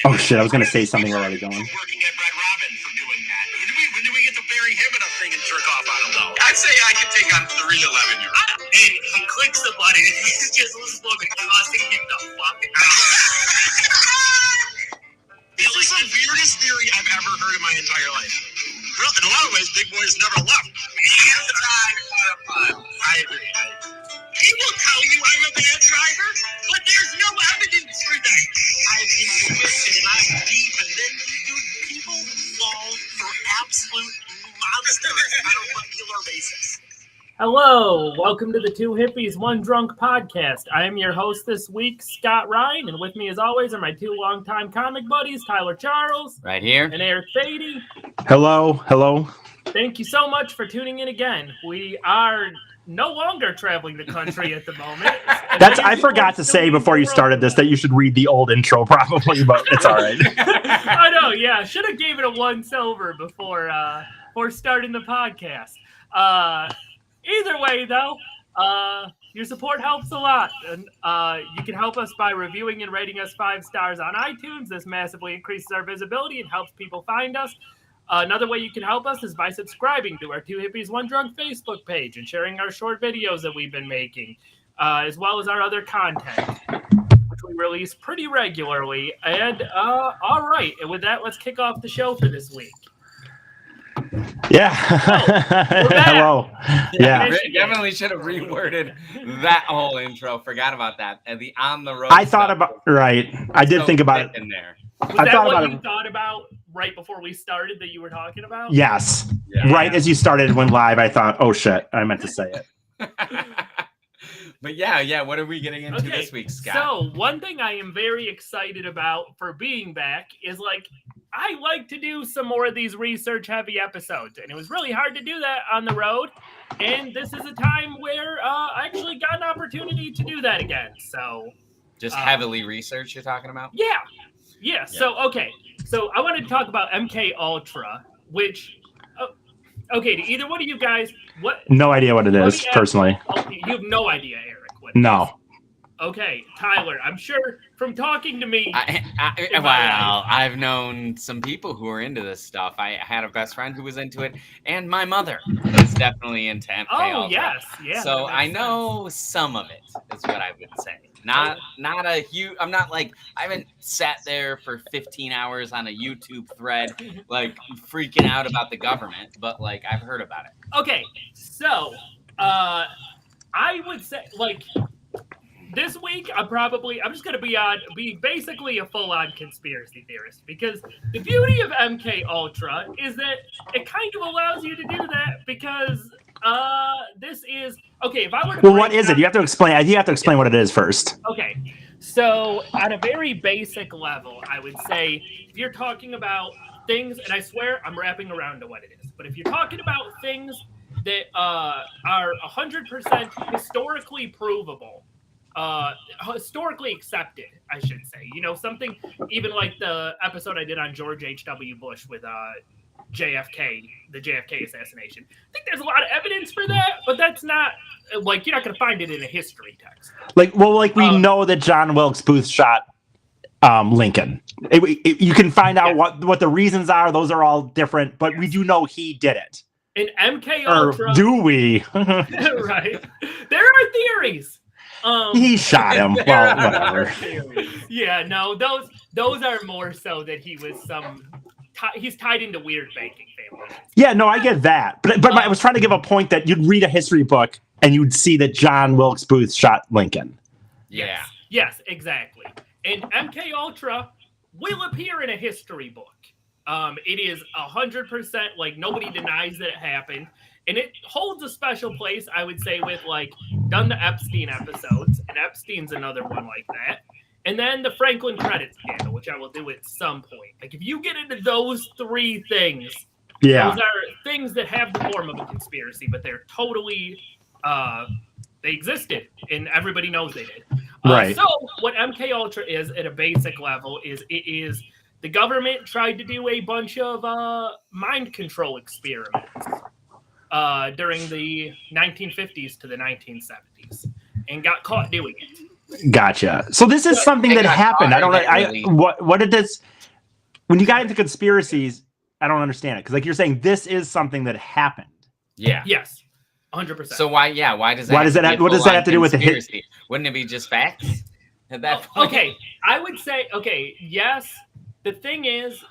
Oh shit! I was going to say something already going. Working at Red Robin for doing that. When do we get the Barry Hibbitt thing and jerk off on him though? I'd say I could take on 3 11-year-olds. And he clicks the button and he's just looking, cussing him the fuck out. This is the weirdest theory I've ever heard in my entire life. Well, in a lot of ways, Big Boy has never left. I agree. He will tell you I'm a bad driver, but there's no evidence for that. I've been convicted and I'm deep, and then people fall for absolute monsters on a regular basis. Hello, welcome to the Two Hippies, One Drunk podcast. I am your host this week, Scott Ryan, and with me as always are my 2 longtime comic buddies, Tyler Charles. Right here. And Eric Fady. Hello. Thank you so much for tuning in again. We are no longer traveling the country at the moment. I forgot to say before you started this that you should read the old intro probably, but it's all right. I know, yeah. Should have gave it a 1 silver before starting the podcast. Either way, though, your support helps a lot. And you can help us by reviewing and rating us 5 stars on iTunes. This massively increases our visibility and helps people find us. Another way you can help us is by subscribing to our Two Hippies, One Drunk Facebook page and sharing our short videos that we've been making, as well as our other content, which we release pretty regularly. And all right, and with that, let's kick off the show for this week. Yeah. Hello. Yeah. Definitely should have reworded that whole intro. Forgot about that. And the on the road. I thought about right. I did think about it in there. Was that what you thought about right before we started that you were talking about? Yes. Yeah. Right as you started went live, I thought, oh shit, I meant to say it. But yeah. What are we getting into this week, Scott? So one thing I am very excited about for being back is I like to do some more of these research-heavy episodes, and it was really hard to do that on the road, and this is a time where I actually got an opportunity to do that again, so... Just heavily research you're talking about? Yeah. So I wanted to talk about MKULTRA, which... okay, to either one of you guys, what... No idea what it is, personally. Okay, you have no idea, Eric, what it No. is. Okay, Tyler, I'm sure from talking to me... I've known some people who are into this stuff. I had a best friend who was into it, and my mother is definitely into MK Oh, Ultra. yes. Yeah, so I know some of it, is what I would say. Not a huge... I'm not I haven't sat there for 15 hours on a YouTube thread, freaking out about the government, but, I've heard about it. Okay, so, I would say, this week, I'm just going to be basically a full-on conspiracy theorist, because the beauty of MKUltra is that it kind of allows you to do that because this is okay. If I were to what is it? You have to explain. You have to explain what it is first. Okay, so on a very basic level, I would say if you're talking about things, and I swear I'm wrapping around to what it is, but if you're talking about things that are 100% historically provable. Historically accepted, I should say. Something even like the episode I did on George H.W. Bush with JFK, the JFK assassination. I think there's a lot of evidence for that, but that's not, you're not going to find it in a history text. We know that John Wilkes Booth shot Lincoln. You can find out what the reasons are. Those are all different, but we do know he did it. In MKUltra... Or do we? Right. There are theories. He shot him. Well, whatever. Yeah, no, those are more so that he was he's tied into weird banking families. Yeah, no, I get that. But I was trying to give a point that you'd read a history book and you'd see that John Wilkes Booth shot Lincoln. Yeah. Yes, exactly. And MKUltra will appear in a history book. It is 100% nobody denies that it happened. And it holds a special place, I would say, with done the Epstein episodes, and Epstein's another one like that. And then the Franklin credit scandal, which I will do at some point. If you get into those 3 things, those are things that have the form of a conspiracy, but they're totally, they existed, and everybody knows they did. Right. So what MKUltra is at a basic level is the government tried to do a bunch of mind control experiments. During the 1950s to the 1970s and got caught doing it. Gotcha. So this is something They that got happened. I don't know. caught, really. What did this? When you got into conspiracies, I don't understand it because, like, you're saying this is something that happened. Yeah. Yes, 100%. So why does that? Why does that? What does that have to do with the hit? conspiracy? Wouldn't it be just facts at that point? Okay, I would say yes. The thing is,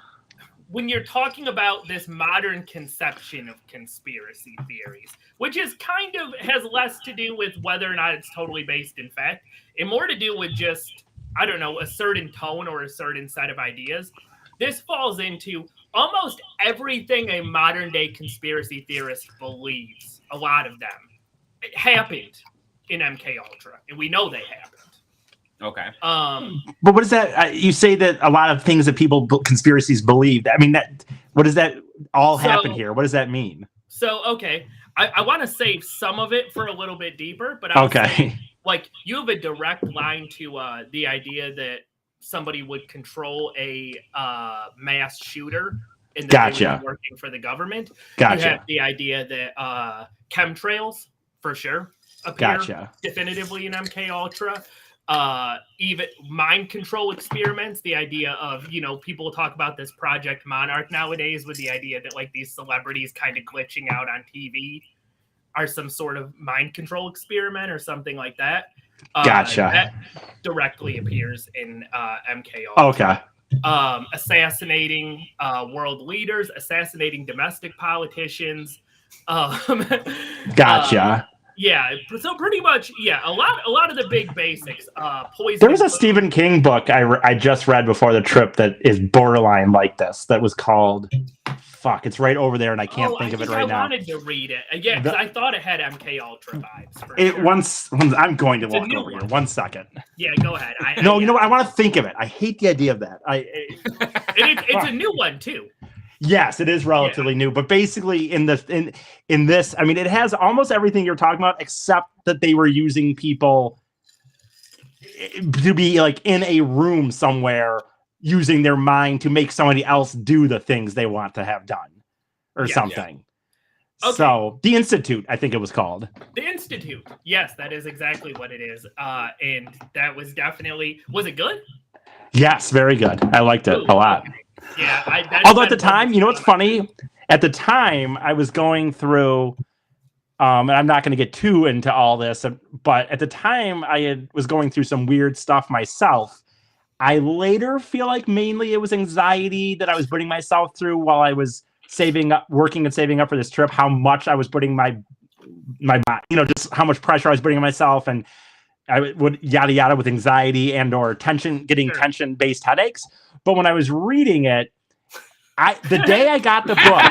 when you're talking about this modern conception of conspiracy theories, which is kind of has less to do with whether or not it's totally based in fact, and more to do with just, I don't know, a certain tone or a certain set of ideas. This falls into almost everything a modern day conspiracy theorist believes. A lot of them it happened in MKUltra, and we know they happened. Okay. But what is that? You say that a lot of things that conspiracies believe. I mean, what does that all happen here? What does that mean? So, okay, I want to save some of it for a little bit deeper, but I say, like, you have a direct line to the idea that somebody would control a mass shooter and that they would be working for the government. Gotcha. You have the idea that chemtrails, for sure, appear definitively in MKUltra. Even mind control experiments, the idea of, people talk about this Project Monarch nowadays with the idea that, like, these celebrities kind of glitching out on TV are some sort of mind control experiment or something like that. Gotcha. That directly appears in MKUltra. Okay. Assassinating world leaders, assassinating domestic politicians. Gotcha. Yeah, so pretty much, a lot of the big basics. Poison. There was a Stephen King book I just read before the trip that is borderline like this. That was called, it's right over there, and I can't think of it right now. I wanted to read it. Yeah, because I thought it had MKUltra vibes. Sure. Once I'm going to walk over here. 1 second. Yeah, go ahead. You know what? I want to think of it. I hate the idea of that. It's a new one too. Yes, it is relatively new, but basically in this, I mean, it has almost everything you're talking about, except that they were using people to be like in a room somewhere, using their mind to make somebody else do the things they want to have done, or something. Yeah. Okay. So the Institute, I think it was called. The Institute. Yes, that is exactly what it is. And that was definitely, was it good? Yes, very good. I liked it a lot. Okay. Yeah. Although at the time, you know what's funny? At the time, I was going through, and I'm not going to get too into all this, but at the time, was going through some weird stuff myself. I later feel like mainly it was anxiety that I was putting myself through while I was working and saving up for this trip. How much I was putting my just how much pressure I was putting on myself, and I would yada yada with anxiety and or tension-based headaches. But when I was reading it, the day I got the book,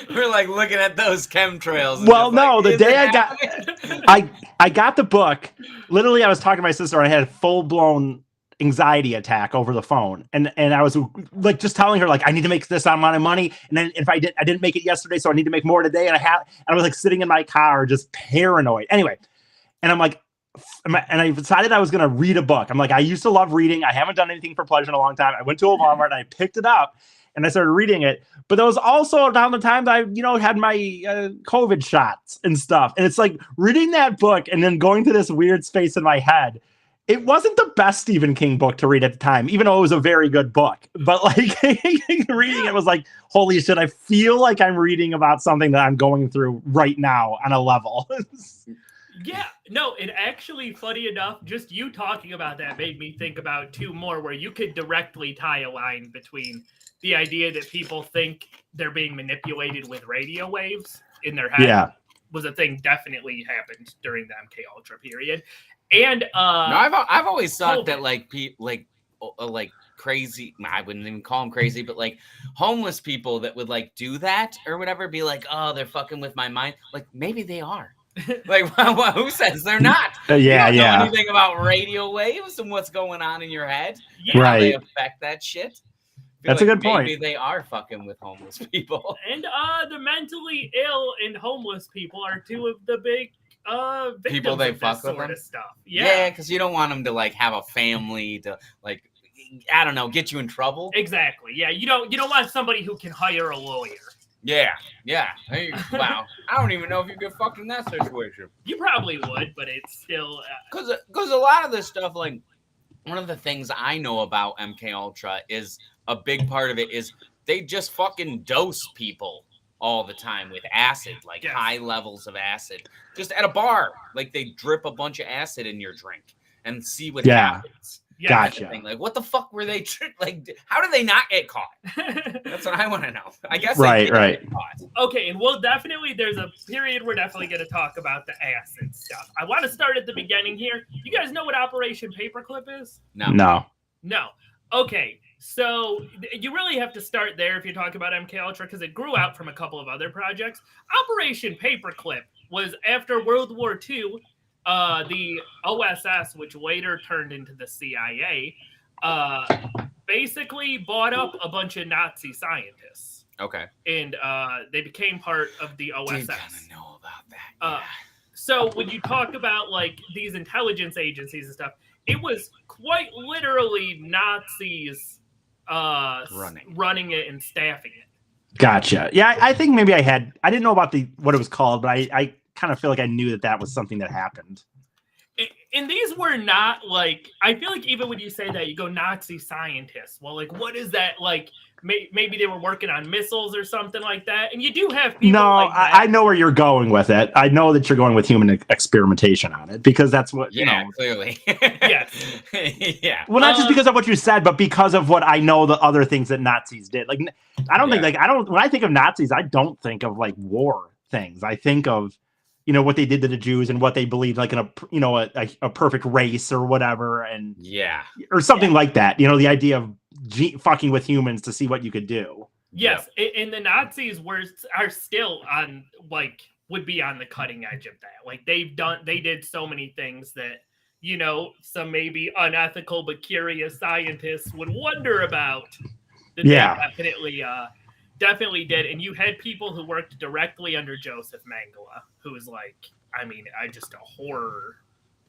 we're like looking at those chemtrails. Well, no, the day I got the book, literally I was talking to my sister and I had a full-blown anxiety attack over the phone. And I was like just telling her, like, I need to make this amount of money. And then if I didn't make it yesterday, so I need to make more today. And I was like sitting in my car just paranoid. Anyway, and I'm like, and I decided I was going to read a book. I'm like, I used to love reading. I haven't done anything for pleasure in a long time. I went to a Walmart and I picked it up and I started reading it. But that was also around the time that I, had my COVID shots and stuff. And it's like reading that book and then going to this weird space in my head. It wasn't the best Stephen King book to read at the time, even though it was a very good book. But like reading it was like, holy shit, I feel like I'm reading about something that I'm going through right now on a level. Yeah, no, it actually, funny enough, just you talking about that made me think about two more where you could directly tie a line between the idea that people think they're being manipulated with radio waves in their head. Yeah. Was a thing definitely happened during the MKUltra period. And no, I've always thought that like crazy, I wouldn't even call them crazy, but like homeless people that would like do that or whatever, be like, oh, they're fucking with my mind. Like maybe they are. Like, who says they're not? You don't know anything about radio waves and what's going on in your head. Yeah, right. They affect that shit. That's a good point. Maybe they are fucking with homeless people. And the mentally ill and homeless people are two of the big people they fuck with sort of stuff. Yeah, because you don't want them to like have a family to like, I don't know, get you in trouble. Exactly. Yeah, you don't want somebody who can hire a lawyer. Yeah. Hey, wow. I don't even know if you get fucked in that situation. You probably would, but it's still Because a lot of this stuff, like one of the things I know about MKUltra is a big part of it is they just fucking dose people all the time with acid, like Yes. high levels of acid, just at a bar. Like they drip a bunch of acid in your drink and see what happens. yeah. Gotcha. Thing. Like, what the fuck were they? Like, how did they not get caught? That's what I want to know. I guess Right. Get caught. Okay, and there's a period we're definitely going to talk about the acid stuff. I want to start at the beginning here. You guys know what Operation Paperclip is? No. No. Okay, so you really have to start there if you're talking about MKUltra because it grew out from a couple of other projects. Operation Paperclip was after World War II. The OSS, which later turned into the CIA, basically bought up a bunch of Nazi scientists. Okay. And they became part of the OSS. Did kind of know about that. Yeah. So when you talk about like these intelligence agencies and stuff, it was quite literally Nazis running it and staffing it. Gotcha. Yeah, I think maybe I didn't know about what it was called, but I kind of feel like I knew that was something that happened. And these were not like, I feel like even when you say that, you go Nazi scientists. Well, like, what is that? Like, maybe they were working on missiles or something like that. And you do have people. No, like that. I know where you're going with it. I know that you're going with human experimentation on it because that's what, clearly. Yes. Yeah. Well, not just because of what you said, but because of what I know the other things that Nazis did. Like, I don't think when I think of Nazis, I don't think of like war things. I think of, what they did to the Jews and what they believed like in a perfect race or whatever. And or something like that, the idea of fucking with humans to see what you could do. Yes. And the Nazis are still would be on the cutting edge of that. Like they did so many things that, some maybe unethical, but curious scientists would wonder about. That they definitely did. And you had people who worked directly under Joseph Mengele, who was just a horror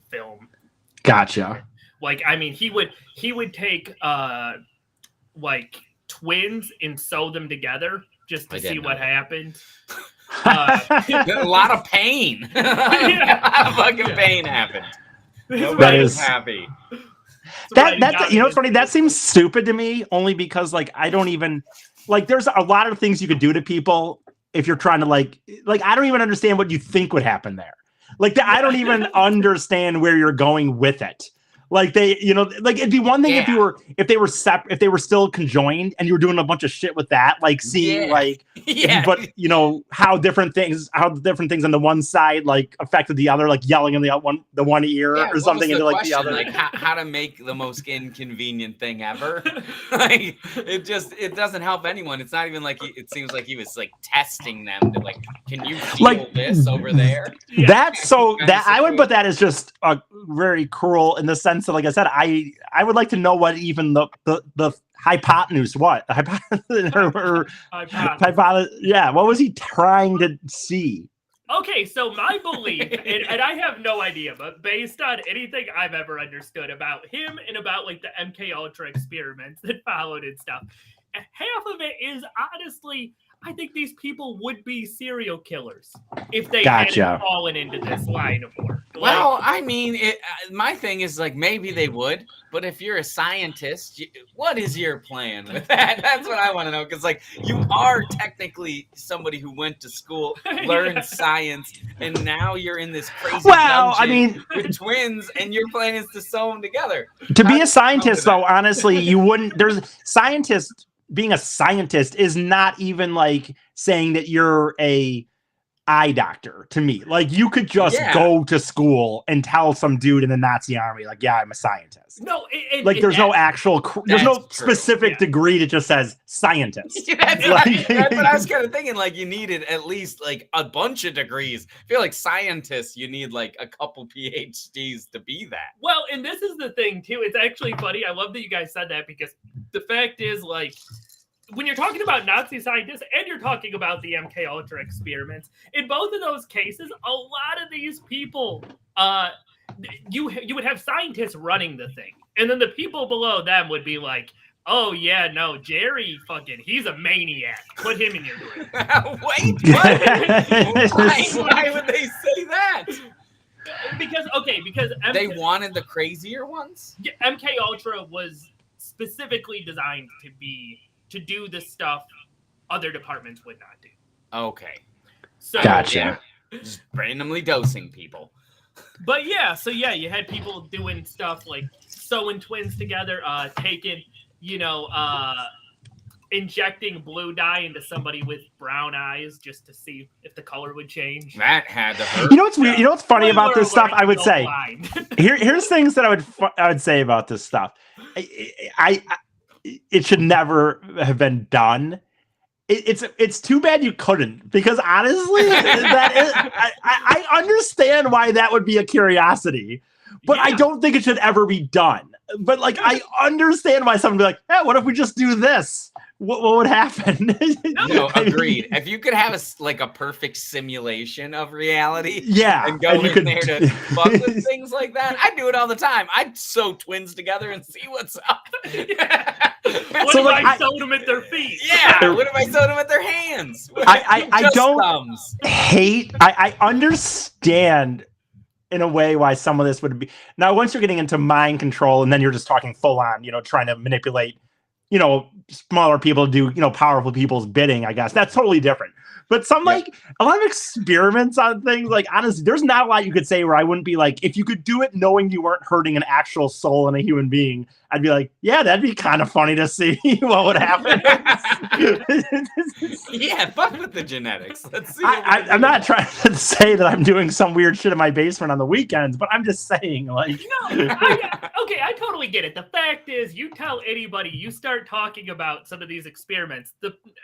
film. Gotcha. He would take twins and sew them together just to see what happened. A lot of pain. A lot of fucking pain happened. That is happy. It's funny. That seems stupid to me only because I don't even there's a lot of things you could do to people if you're trying to I don't even understand what you think would happen there. I don't even understand where you're going with it. It'd be one thing if they were still conjoined and you were doing a bunch of shit with that, but how different things on the one side affected the other, yelling in the one ear or something into the other. How to make the most inconvenient thing ever. It doesn't help anyone. It's not even it seems like he was testing them to can you feel this over there? That's I would put that as just a very cruel in the sense that, like I said, I would like to know what even the hypotenuse, what what was he trying to see? Okay, so my belief, and I have no idea, but based on anything I've ever understood about him and about the MKUltra experiments that followed and stuff, half of it is honestly, I think these people would be serial killers if they hadn't fallen into this line of work. Well, my thing is maybe they would, but if you're a scientist, what is your plan with that? That's what I want to know, because you are technically somebody who went to school, learned science, and now you're in this crazy dungeon with twins, and your plan is to sew them together. To be a scientist, though, honestly, you wouldn't. There's scientists. Being a scientist is not even saying that you're a eye doctor to me. You could just go to school and tell some dude in the Nazi army, I'm a scientist. No, there's no actual, there's no specific degree that just says scientist. That's what I was kind of thinking. You needed at least a bunch of degrees. I feel like scientists, you need a couple PhDs to be that. Well, and this is the thing too. It's actually funny. I love that you guys said that, because the fact is, when you're talking about Nazi scientists and you're talking about the MKUltra experiments, in both of those cases, a lot of these people, you would have scientists running the thing, and then the people below them would be Oh yeah, no, Jerry, he's a maniac. Put him in your group. Wait, what? Why would they say that? Because they wanted the crazier ones. MKUltra was specifically designed to do the stuff other departments would not do. Okay, so gotcha. Just randomly dosing people. But yeah, so yeah, you had people doing stuff like sewing twins together, taking, injecting blue dye into somebody with brown eyes just to see if the color would change. That had to hurt. You know what's weird? You know what's funny about this stuff? I would say here's things that I would say about this stuff. It should never have been done. It's too bad you couldn't, because honestly, I understand why that would be a curiosity, but I don't think it should ever be done. But like, I understand why someone would be like, "Hey, what if we just do this? What would happen?" No, agreed. If you could have a perfect simulation of reality, and go in there to fuck with things like that, I'd do it all the time. I'd sew twins together and see what's up. What if I sewed them at their feet? Yeah. What if I sewed them at their hands? I don't hate. I understand in a way why some of this would be. Now, once you're getting into mind control, and then you're just talking full on, trying to manipulate, smaller people to do, powerful people's bidding, I guess that's totally different. But some a lot of experiments on things, like, honestly, there's not a lot you could say where I wouldn't be like, if you could do it knowing you weren't hurting an actual soul in a human being, I'd be like, yeah, that'd be kind of funny to see what would happen. Yeah, fuck with the genetics. Let's see. I'm not trying to say that I'm doing some weird shit in my basement on the weekends, but I'm just saying, like, I totally get it. The fact is, you tell anybody, you start talking about some of these experiments,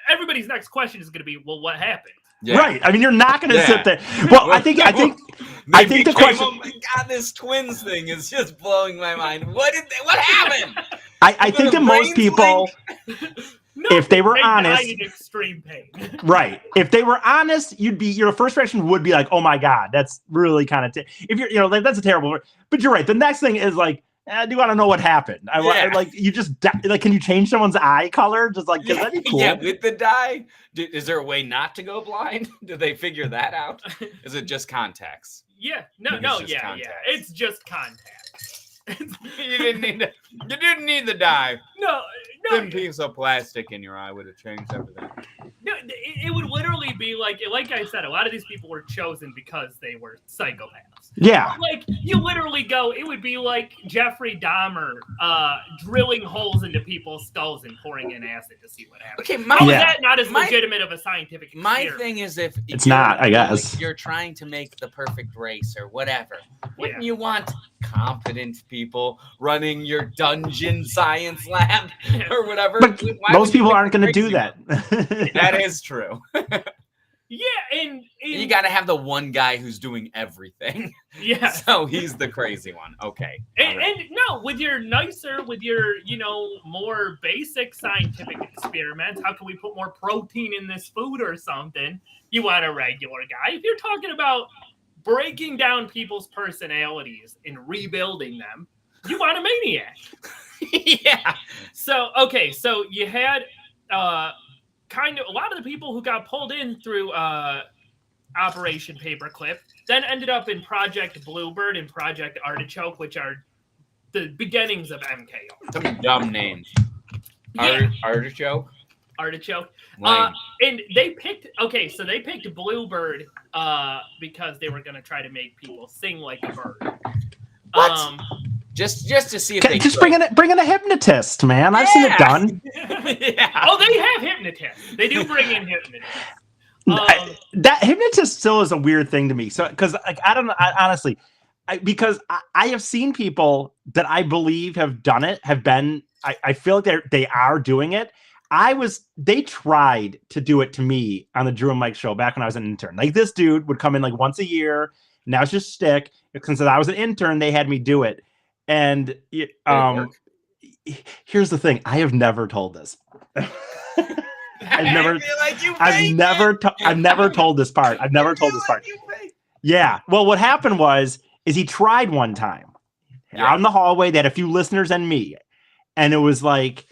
everybody's next question is going to be, well, what happened? Yeah. Right. I mean, you're not going to sit there. Well, I think the question. Oh my God, this twins thing is just blowing my mind. What happened? I think that most people, if they were honest, in extreme pain. Right. If they were honest, your first reaction would be like, "Oh my God, that's really kind of." If you're, like, that's a terrible. But you're right. The next thing is like, I do want to know what happened. You just can you change someone's eye color? Just like, that'd be cool. Yeah, with the dye. Is there a way not to go blind? Did they figure that out? Is it just contacts? Yeah. No. Yeah. It's just contacts. You didn't need the dye. No. Thin piece of plastic in your eye would have changed everything. No, it would literally be like I said, a lot of these people were chosen because they were psychopaths. Yeah. Like, you literally it would be like Jeffrey Dahmer drilling holes into people's skulls and pouring in acid to see what happens. Okay, how is that not as legitimate of a scientific experiment? My thing is, if it's not, I guess. You're trying to make the perfect race or whatever, wouldn't you want competent people running your dungeon science lab or whatever? But most people aren't going to do that. That is true. Yeah, and you got to have the one guy who's doing everything. Yeah. So he's the crazy one. Okay. And no, with your more basic scientific experiments, how can we put more protein in this food or something? You want a regular guy. If you're talking about breaking down people's personalities and rebuilding them, you want a maniac. Yeah. So you had kind of a lot of the people who got pulled in through Operation Paperclip then ended up in Project Bluebird and Project Artichoke, which are the beginnings of MKUltra. Some dumb names. Artichoke. And they picked Bluebird because they were going to try to make people sing like a bird. What? Just to see if they just bring in a hypnotist, man. I've seen it done. Yeah. Oh, they have hypnotists. They do bring in hypnotists. That hypnotist still is a weird thing to me. So, because I don't know, honestly, because I have seen people that I believe have done it. I feel like they are doing it. They tried to do it to me on the Drew and Mike show back when I was an intern. Like, this dude would come in like once a year. Now it's just stick. Since I was an intern, they had me do it. And here's the thing: I have never told this. I've never told this part. Yeah. Well, what happened is he tried one time out in the hallway. They had a few listeners and me, and it was like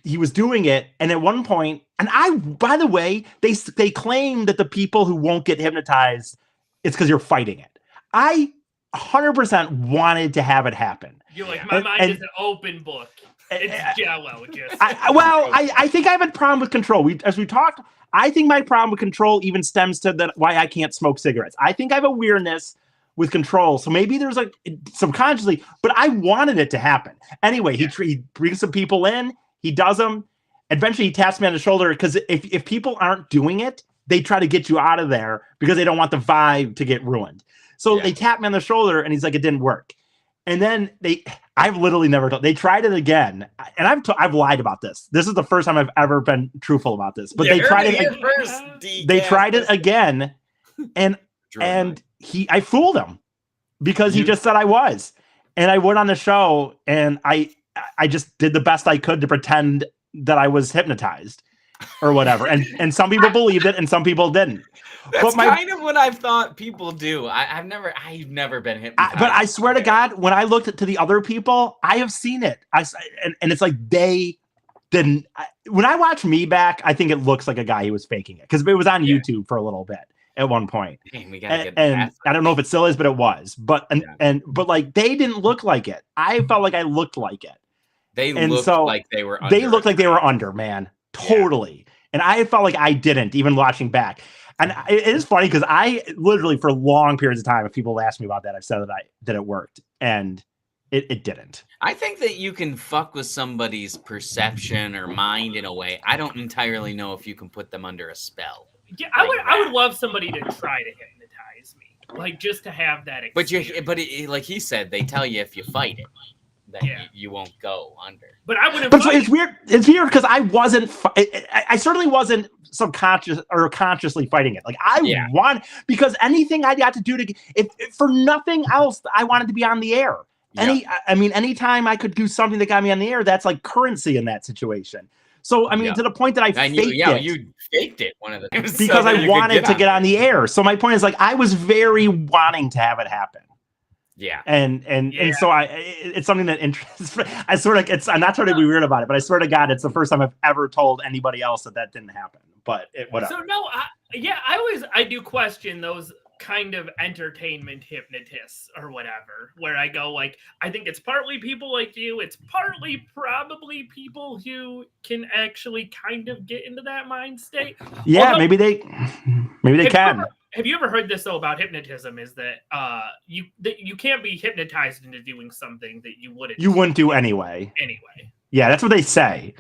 he was doing it, and at one point, and by the way, they claim that the people who won't get hypnotized, it's because you're fighting it. I 100% wanted to have it happen. You're like, my mind is an open book. It's jello. I think I have a problem with control. As we talked, I think my problem with control even stems to why I can't smoke cigarettes. I think I have a weirdness with control. So maybe there's like subconsciously, but I wanted it to happen. Anyway, he brings some people in, he does them. Eventually he taps me on the shoulder because if people aren't doing it, they try to get you out of there because they don't want the vibe to get ruined. So they tap me on the shoulder and he's like, it didn't work. And then I've literally never done. They tried it again, and I've lied about this. This is the first time I've ever been truthful about this. But they tried it. They tried it again, and I fooled him because he just said I was, and I went on the show and I just did the best I could to pretend that I was hypnotized or whatever, and some people believed it and some people didn't. That's kind of what I've thought people do. I've never been hypnotized. But I swear to God, when I looked to the other people, I have seen it. And it's like they didn't. When I watch me back, I think it looks like a guy who was faking it because it was on YouTube for a little bit at one point. Dang, we gotta get and I don't know if it still is, but it was. But like they didn't look like it. I felt like I looked like it. They looked like they were under. They looked like they were under, man. Totally. Yeah. And I felt like I didn't, even watching back. And it is funny because I literally, for long periods of time, if people ask me about that, I've said that it worked, and it didn't. I think that you can fuck with somebody's perception or mind in a way. I don't entirely know if you can put them under a spell. Yeah, I would love somebody to try to hypnotize me, like just to have that experience. But like he said, they tell you if you fight it, that you won't go under. But I wouldn't. But it's weird. It's weird because I wasn't. I certainly wasn't subconscious or consciously fighting it. Like I want, because anything I got to do if for nothing else, I wanted to be on the air. Anytime I could do something that got me on the air, that's like currency in that situation. So I mean, to the point that I faked it. You faked it one of the times because I wanted to get on the air. So my point is, like, I was very wanting to have it happen. Yeah. And so it's something that interests. I sort of, I'm not trying to be weird about it, but I swear to God, it's the first time I've ever told anybody else that didn't happen. But whatever. So no, I do question those kind of entertainment hypnotists or whatever, where I go like, I think it's partly people like you. It's partly probably people who can actually kind of get into that mind state. Yeah, although, maybe they can. Have you ever heard this though about hypnotism? Is that you can't be hypnotized into doing something that you wouldn't do anyway. Yeah, that's what they say.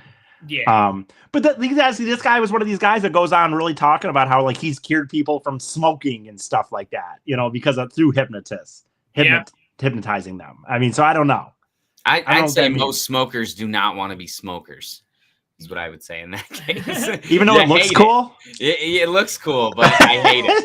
Yeah. But this guy was one of these guys that goes on really talking about how like he's cured people from smoking and stuff like that, because through hypnotizing them. I mean, so I don't know. I'd say most smokers do not want to be smokers. Is what I would say in that case. Even though it looks cool? It looks cool, but I hate it.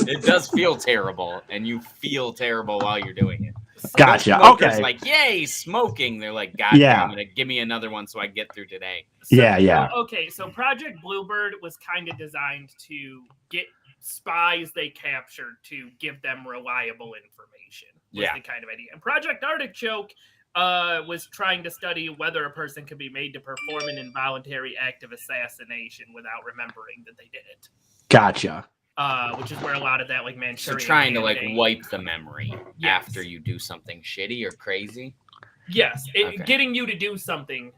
It does feel terrible, and you feel terrible while you're doing it. Gotcha. Okay. Like, yay, smoking. They're like, God, I'm gonna give me another one so I get through today. So Project Bluebird was kind of designed to get spies they captured to give them reliable information. Was the kind of idea. And Project Artichoke was trying to study whether a person could be made to perform an involuntary act of assassination without remembering that they did it. Gotcha. Which is where a lot of that, like, Manchurian. So trying to like wipe the memory after you do something shitty or crazy. Yes, getting you to do something.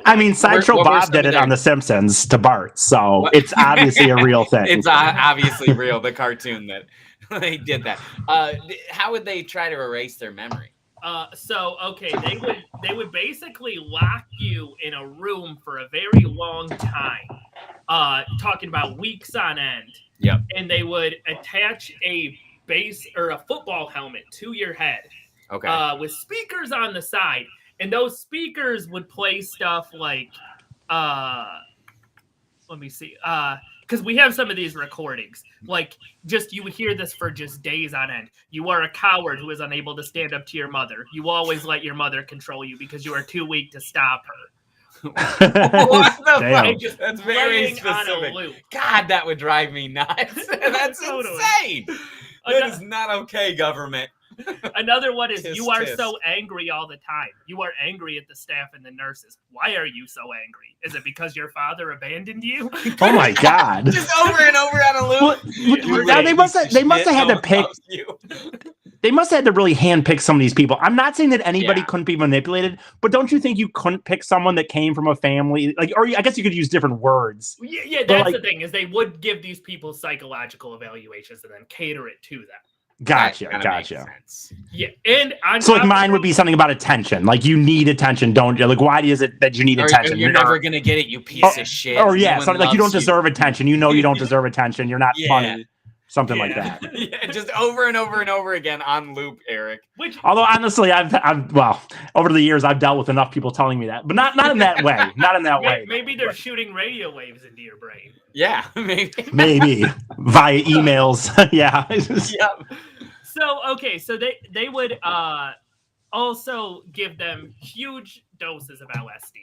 I mean, Sideshow Bob did it on The Simpsons to Bart, so it's obviously a real thing. It's obviously real. The cartoon that they did that. How would they try to erase their memory? They would basically lock you in a room for a very long time, talking about weeks on end. Yep. And they would attach a base or a football helmet to your head. Okay. With speakers on the side, and those speakers would play stuff like, let me see, because we have some of these recordings. Like, you would hear this for just days on end. You are a coward who is unable to stand up to your mother. You always let your mother control you because you are too weak to stop her. What the fuck? That's very specific. God, that would drive me nuts. That's insane. That is not okay, government. Another one is Tisk, you are tisk. so angry all the time. You are angry at the staff and the nurses. Why are you so angry? Is it because your father abandoned you? Oh my god. Just over and over on a loop. Well, You now they must piece have, of shit, had no to pick. one loves you. They must have had to really handpick some of these people. I'm not saying that anybody Yeah. couldn't be manipulated, but don't you think you couldn't pick someone that came from a family like, or I guess you could use different words. Yeah, But, that's like- the thing is they would give these people psychological evaluations and then cater it to them. Gotcha, That kinda makes gotcha. sense. Yeah, and on So like top of mine would be something about attention. Like you need attention, don't you? Like why is it that you need Or attention? you're never gonna get it, you piece of shit. Or yeah, No one something like you don't loves deserve attention. You know you don't deserve attention. You're not Yeah. funny. Something like Yeah. that. Yeah, just over and over and over again on loop, Eric. which Although honestly, I've well over the years I've dealt with enough people telling me that, but not in that way. Not in that way. maybe they're shooting radio waves into your brain. Yeah, maybe. Maybe via emails. Yeah. Yep. So okay, so they would also give them huge doses of LSD.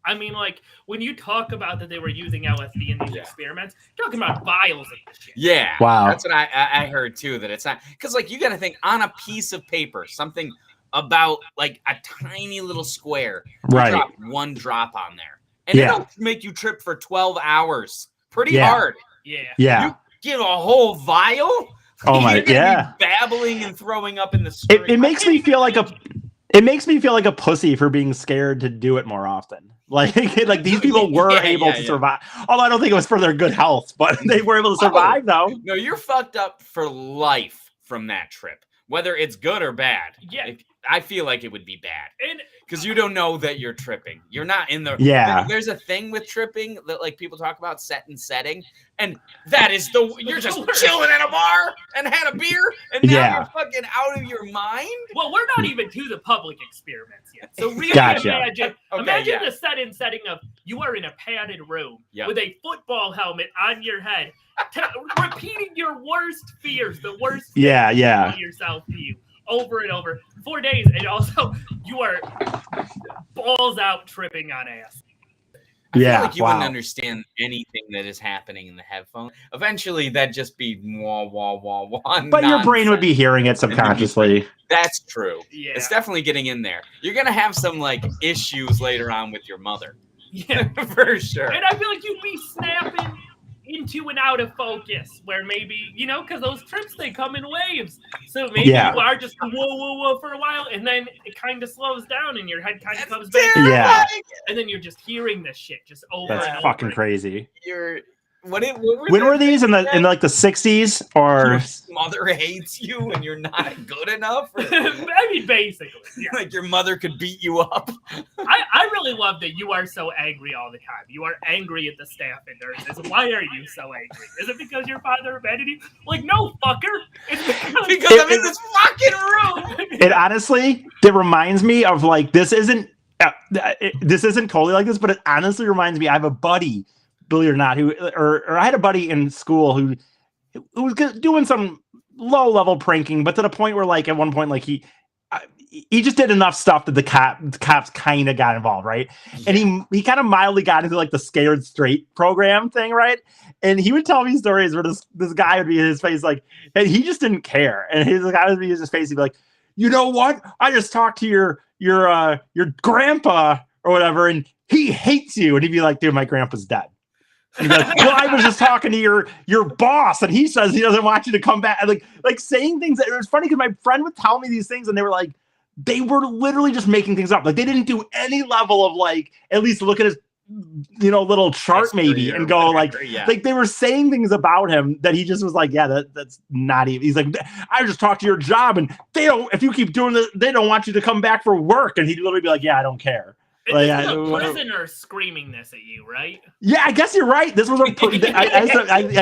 I mean, like when you talk about that they were using LSD in these Yeah. experiments, you're talking about vials of this shit. Yeah. Wow. That's what I heard too. That it's not because like you got to think on a piece of paper, something about like a tiny little square. You Right. drop one drop on there, and Yeah. it'll make you trip for 12 hours. Pretty Yeah. hard. Yeah. Yeah. You give a whole vial. Oh my You're gonna yeah. be babbling and throwing up in the street. It makes me feel like a pussy for being scared to do it more often. Like these people were Yeah, able yeah, to yeah. survive. Although I don't think it was for their good health, but they were able to survive though. No, you're fucked up for life from that trip, whether it's good or bad. Yeah. I feel like it would be bad And because you don't know that you're tripping. You're not in the. Yeah. There's a thing with tripping that like people talk about set and setting, and that is you're just chilling at a bar and had a beer, and now Yeah. you're fucking out of your mind. well, we're not even to the public experiments yet. So really Gotcha. imagine Okay, yeah. the setting of you are in a padded room Yeah. with a football helmet on your head, repeating your worst fears, the worst Yeah, yeah. tell yourself to you over and over 4 days, and also you are balls out tripping on ass. I feel Yeah, like you wouldn't wow. understand anything that is happening in the headphone. Eventually, that'd just be wah wah wah wah. But your brain would nonsense. be hearing it subconsciously. That's true. Yeah, It's definitely getting in there. You're gonna have some like issues later on with your mother, yeah. for sure. And I feel like you'd be snapping into and out of focus, where maybe because those trips they come in waves, so maybe Yeah. you are just whoa whoa whoa for a while, and then it kind of slows down, and your head kind of That's comes back, Yeah. and then you're just hearing this shit just over and That's over. fucking crazy. You're what When were these in like the 60s or Your mother hates you and you're not good enough? Or, I mean, basically, yeah. like your mother could beat you up. I really love that you are so angry all the time. You are angry at the staff and nurses. Why are you so angry? Is it because your father abandoned you? Like, no, fucker. It's Because I'm in this fucking room. it honestly it reminds me of like this isn't totally like this, but it honestly reminds me I have a buddy, believe it or not, who or I had a buddy in school who was doing some low level pranking, but to the point where like at one point like he just did enough stuff that the cops kind of got involved, right? And he kind of mildly got into like the Scared Straight program thing, right? And he would tell me stories where this guy would be in his face like, and he just didn't care, and his guy would be in his face, he'd be like, you know what? I just talked to your grandpa or whatever, and he hates you, and he'd be like, dude, my grandpa's dead. And he'd be like, well, I was just talking to your boss, and he says he doesn't want you to come back. And like saying things that it was funny because my friend would tell me these things, and they were like, they were literally just making things up. Like they didn't do any level of like at least look at his little chart History maybe or and go like whatever, yeah. like they were saying things about him that he just was like, yeah, that's not even. He's like, I just talked to your job, and they don't. If you keep doing this, they don't want you to come back for work. And he'd literally be like, yeah, I don't care. Like, This is a prisoner screaming this at you, right? Yeah, I guess you're right. This was I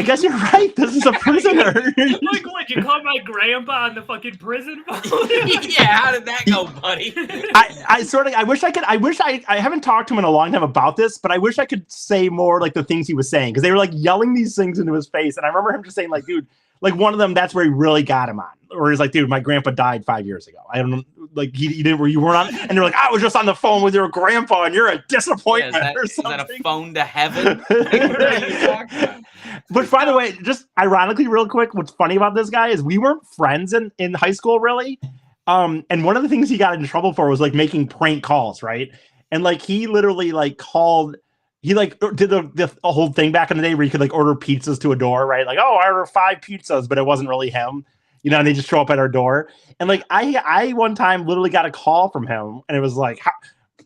guess you're right. This is a prisoner. Like, what, you called my grandpa on the fucking prison phone? Yeah, how did that go, buddy? I haven't talked to him in a long time about this, but I wish I could say more like the things he was saying because they were like yelling these things into his face, and I remember him just saying like, dude, like one of them, that's where he really got him on, or he's like, dude, my grandpa died 5 years ago. I don't know, like you didn't, where you weren't on, and they're like, I was just on the phone with your grandpa, and you're a disappointment or Is something. that a phone to heaven? What are you talking about? But by the way, just ironically, real quick, what's funny about this guy is we weren't friends in high school, really. And one of the things he got in trouble for was like making prank calls, right? And like he literally like called, he like did the whole thing back in the day where you could like order pizzas to a door, right? Like, oh, I ordered 5 pizzas, but it wasn't really him, you know, and they just show up at our door. And like I one time literally got a call from him, and it was like,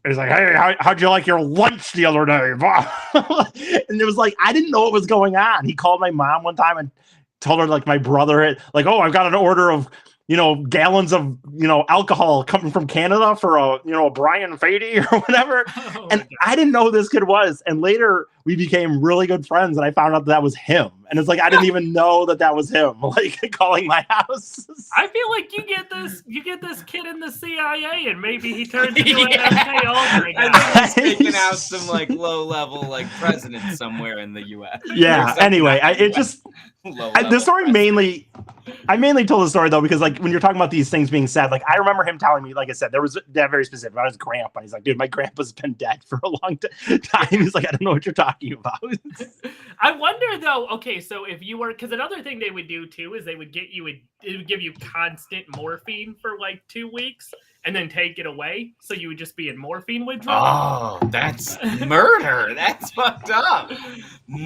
hey, how'd you like your lunch the other day? And it was like, I didn't know what was going on. He called my mom one time and told her like my brother had like, oh, I've got an order of, you know, gallons of, you know, alcohol coming from Canada for a, you know, a Brian Fady or whatever. Oh, And I didn't know who this kid was. And later we became really good friends, and I found out that was him. And it's like, I didn't even know that was him, like calling my house. I feel like you get this kid in the CIA, and maybe he turns into an MKUltra guy. I think he's taking out some like low level like president somewhere in the U.S. Yeah. Anyway, the story mainly, I mainly told the story though because like when you're talking about these things being said, like I remember him telling me, like I said, there was that very specific about his grandpa. He's like, dude, my grandpa's been dead for a long time. He's like, I don't know what you're talking about. I wonder though. Okay, so if you were, because another thing they would do too is they would it would give you constant morphine for like 2 weeks and then take it away, so you would just be in morphine withdrawal. Oh, that's murder. That's fucked up.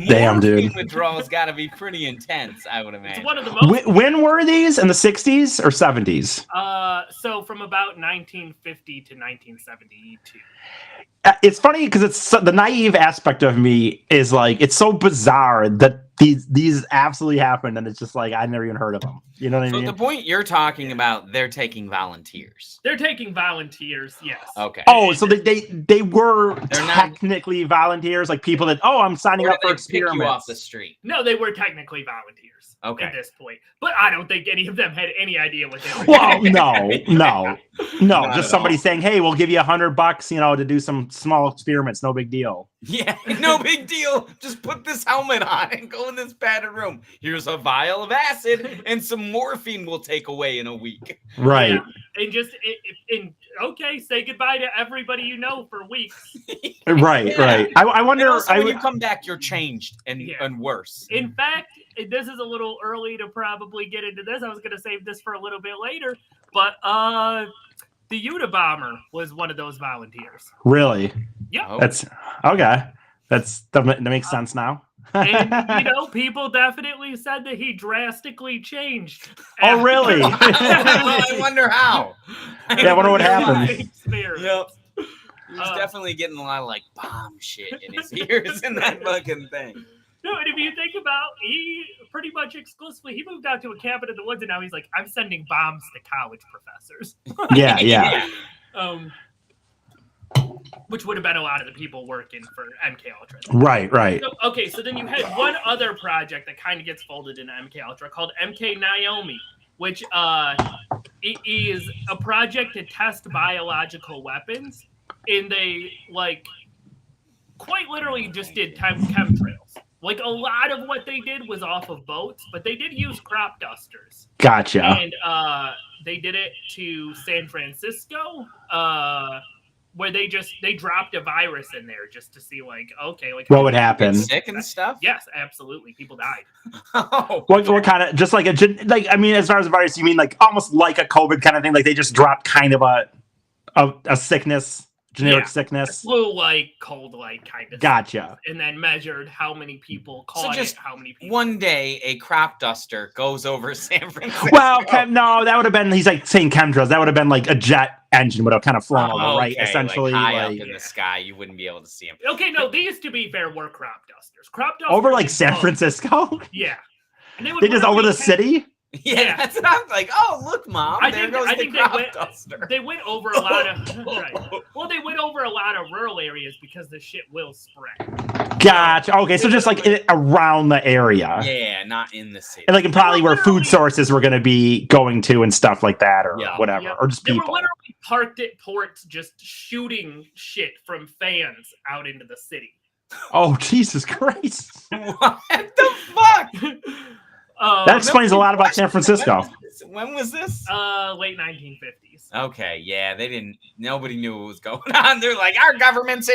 Damn, dude. Morphine withdrawal's got to be pretty intense, I would imagine. It's one of the most. When were these? In the 60s or 70s? So from about 1950 to 1972. It's funny because it's the naive aspect of me is like, it's so bizarre that these absolutely happened, and it's just like I never even heard of them. You know what I mean? So the point you're talking about, they're taking volunteers. They're taking volunteers, yes. Okay. Oh, so they were technically volunteers, like people that I'm signing up for experiments. Pick you off the street. No, they were technically volunteers. Okay. At this point, but I don't think any of them had any idea what they were doing. Well, no, just somebody saying, "Hey, we'll give you $100, you know, to do some small experiments. No big deal." Yeah, no big deal. Just put this helmet on and go in this padded room. Here's a vial of acid and some morphine we'll take away in a week. Right. Yeah. And just okay, say goodbye to everybody you know for weeks. Right, yeah. Right. I wonder. Also, when you come back, you're changed and worse. In fact, this is a little early to probably get into this. I was going to save this for a little bit later, but the Unabomber was one of those volunteers. Really? Yeah. That's okay. That makes sense now. And you know, people definitely said that he drastically changed. Oh, really? I wonder how. I wonder what happened. Yep. He was definitely getting a lot of like bomb shit in his ears and that fucking thing. No, and if you think about, he pretty much exclusively, he moved out to a cabin in the woods, and now he's like, I'm sending bombs to college professors. Yeah. Which would have been a lot of the people working for MKUltra. Right. So then you had one other project that kind of gets folded into MKUltra called MK Naomi, which is a project to test biological weapons, and they quite literally just did chemtrails. Like a lot of what they did was off of boats, but they did use crop dusters. Gotcha. And they did it to San Francisco, where they dropped a virus in there just to see what would happen. Sick and stuff. Yes, absolutely. People died. What kind of just like as far as a virus, you mean like almost like a COVID kind of thing? Like they just dropped kind of a sickness. Generic sickness, flu-like, cold-like kind of. Gotcha. Stuff, and then measured how many people caught it. How many people? One day, a crop duster goes over San Francisco. Well, no, that would have been. He's like saying chemtrails. That would have been like a jet engine would have kind of flown over, right? Essentially, like high up in the sky, you wouldn't be able to see them. Okay, no, these to be fair were crop dusters. Crop dusters over like San Francisco. Yeah, and they just over the city. Yeah, that's what I'm like. Oh, look, Mom. I think they went over a lot of. Right. Well, they went over a lot of rural areas because the shit will spread. Gotcha. Okay, so just like around the area. Yeah, not in the city. And like probably where food sources were going to be going to and stuff like that, or whatever, or just people. They were literally parked at ports, just shooting shit from fans out into the city. Oh, Jesus Christ! What the fuck? That explains a lot about San Francisco. When was this? Late 1950s. Okay, yeah, nobody knew what was going on. They're like, our government's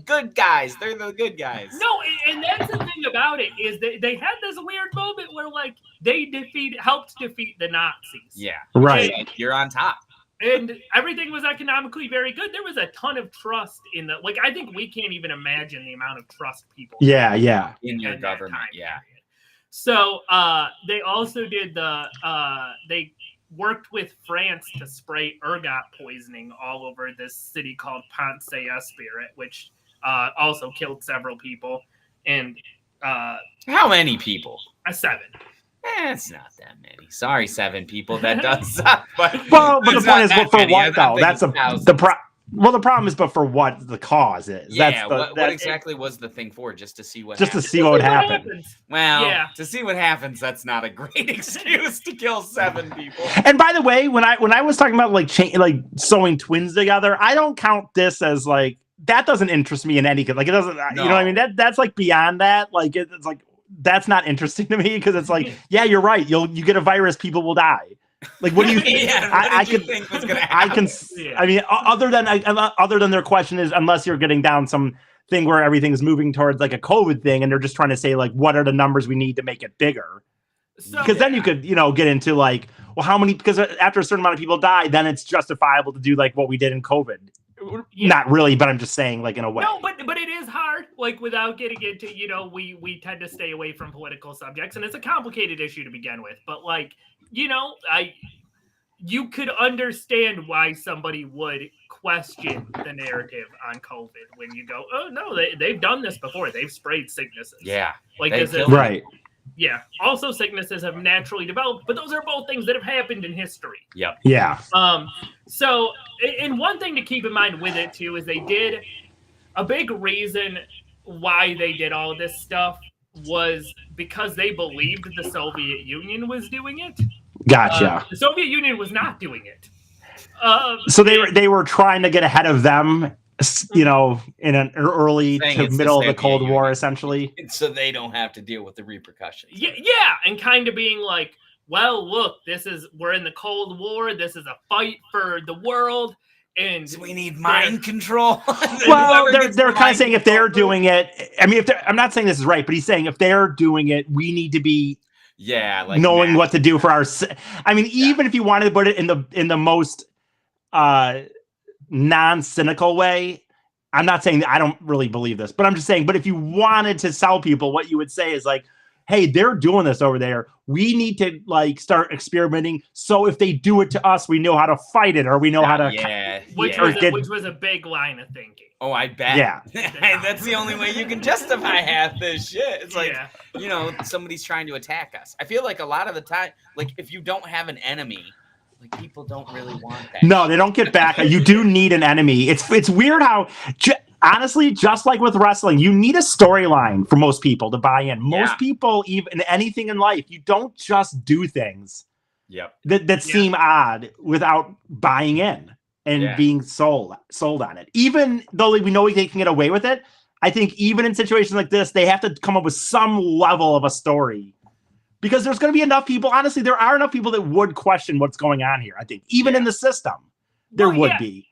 good guys. They're the good guys. No, and that's the thing about it is they had this weird moment where like they helped defeat the Nazis. Yeah, right. You're on top. And everything was economically very good. There was a ton of trust in the I think we can't even imagine the amount of trust people Yeah. in your government. Yeah. Period. So they also did they worked with France to spray ergot poisoning all over this city called Pont-Saint-Esprit, which also killed several people. And how many people? 7. It's not that many. Sorry, 7 people. That does suck. But the point is, well, for what though? That's the problem is, but for what the cause is. Yeah. What exactly was the thing for? Just to see what. Just to see what would happen. Well, to see what happens, that's not a great excuse to kill 7 people. And by the way, when I was talking about like sewing twins together, I don't count this as like that. Doesn't interest me in any it doesn't. No. You know what I mean? That's like beyond that. Like it's like. That's not interesting to me because it's like, yeah, you're right. You get a virus, people will die. Like, what do you think? Think was gonna happen? I mean, other than their question is, unless you're getting down some thing where everything's moving towards like a COVID thing, and they're just trying to say like, what are the numbers we need to make it bigger? Because then you could, get into like, well, how many? Because after a certain amount of people die, then it's justifiable to do like what we did in COVID. Yeah. Not really, but I'm just saying, like in a way. No, but it is hard. Like without getting into, we tend to stay away from political subjects, and it's a complicated issue to begin with. But like, you could understand why somebody would question the narrative on COVID when you go, oh no, they've done this before. They've sprayed sicknesses. Yeah, like this is right. Yeah. Also, sicknesses have naturally developed, but those are both things that have happened in history. Yep. Yeah. So, and one thing to keep in mind with it too is they did a big reason why they did all of this stuff was because they believed the Soviet Union was doing it. Gotcha. The Soviet Union was not doing it. So they were trying to get ahead of them. In an early to middle of the Cold War, essentially. So they don't have to deal with the repercussions. Yeah, and kind of being like, well, look, we're in the Cold War. This is a fight for the world. And so we need mind control. Well, they're kind of saying if they're doing it, I mean, I'm not saying this is right, but he's saying if they're doing it, we need to be knowing what to do for our. I mean, even if you wanted to put it in the most non-cynical way, I'm not saying that I don't really believe this, but I'm just saying, but if you wanted to sell people, what you would say is like, hey, they're doing this over there. We need to like start experimenting. So if they do it to us, we know how to fight it, or we know how to. Which was a big line of thinking. Oh, I bet. Yeah. That's the only way you can justify half this shit. It's like, somebody's trying to attack us. I feel like a lot of the time, like if you don't have an enemy, like people don't really want that. No, they don't get back. You do need an enemy. It's weird how, honestly, just like with wrestling, you need a storyline for most people to buy in. Most people, even anything in life, you don't just do things that seem odd without buying in and being sold on it. Even though we know they can get away with it, I think even in situations like this, they have to come up with some level of a story. Because there's going to be enough people. Honestly, there are enough people that would question what's going on here. I think even in the system, there would be.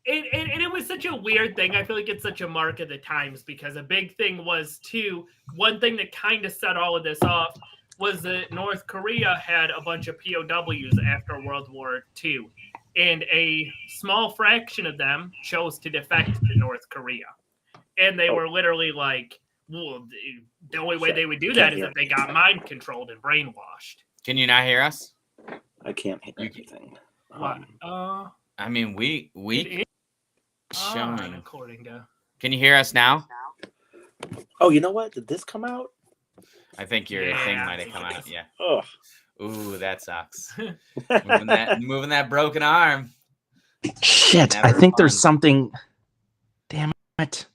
And it was such a weird thing. I feel like it's such a mark of the times because a big thing was too. One thing that kind of set all of this off was that North Korea had a bunch of POWs after World War II, and a small fraction of them chose to defect to North Korea, and they were literally like. Well, the only way they would do that is if they got mind controlled and brainwashed. Can you not hear us? I can't hear anything. What? I mean, we showing. According to. Can you hear us now? Oh, you know what? Did this come out? I think your thing might have come out. Yeah. Oh. Ooh, that sucks. moving that broken arm. Shit! I think there's something. Damn it.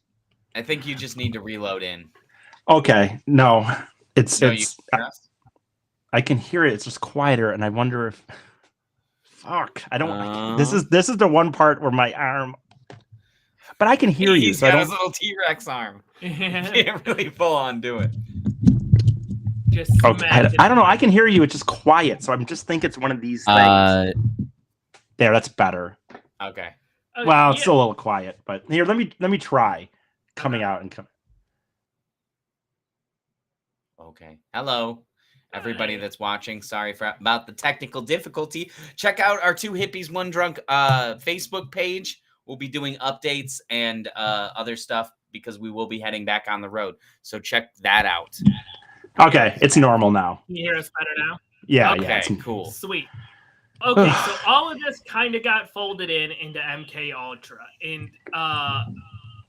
I think you just need to reload in. Okay, no, it's. I can hear it. It's just quieter, and I wonder if. Fuck! I don't. This is the one part where my arm. But I can hear you. He's got his little T-Rex arm. You can't really full on do it. Just Okay. I don't know. I can hear you. It's just quiet. So I'm just think it's one of these things. There, that's better. Okay. Well, it's still a little quiet, but here, let me try coming out and come. Okay. Hello, everybody that's watching. Sorry about the technical difficulty. Check out our Two Hippies, One Drunk Facebook page. We'll be doing updates and other stuff because we will be heading back on the road. So check that out. Okay, it's normal now. Can you hear us better now? Yeah, Okay, yeah. cool. Sweet. Okay, so all of this kind of got folded into MKUltra, and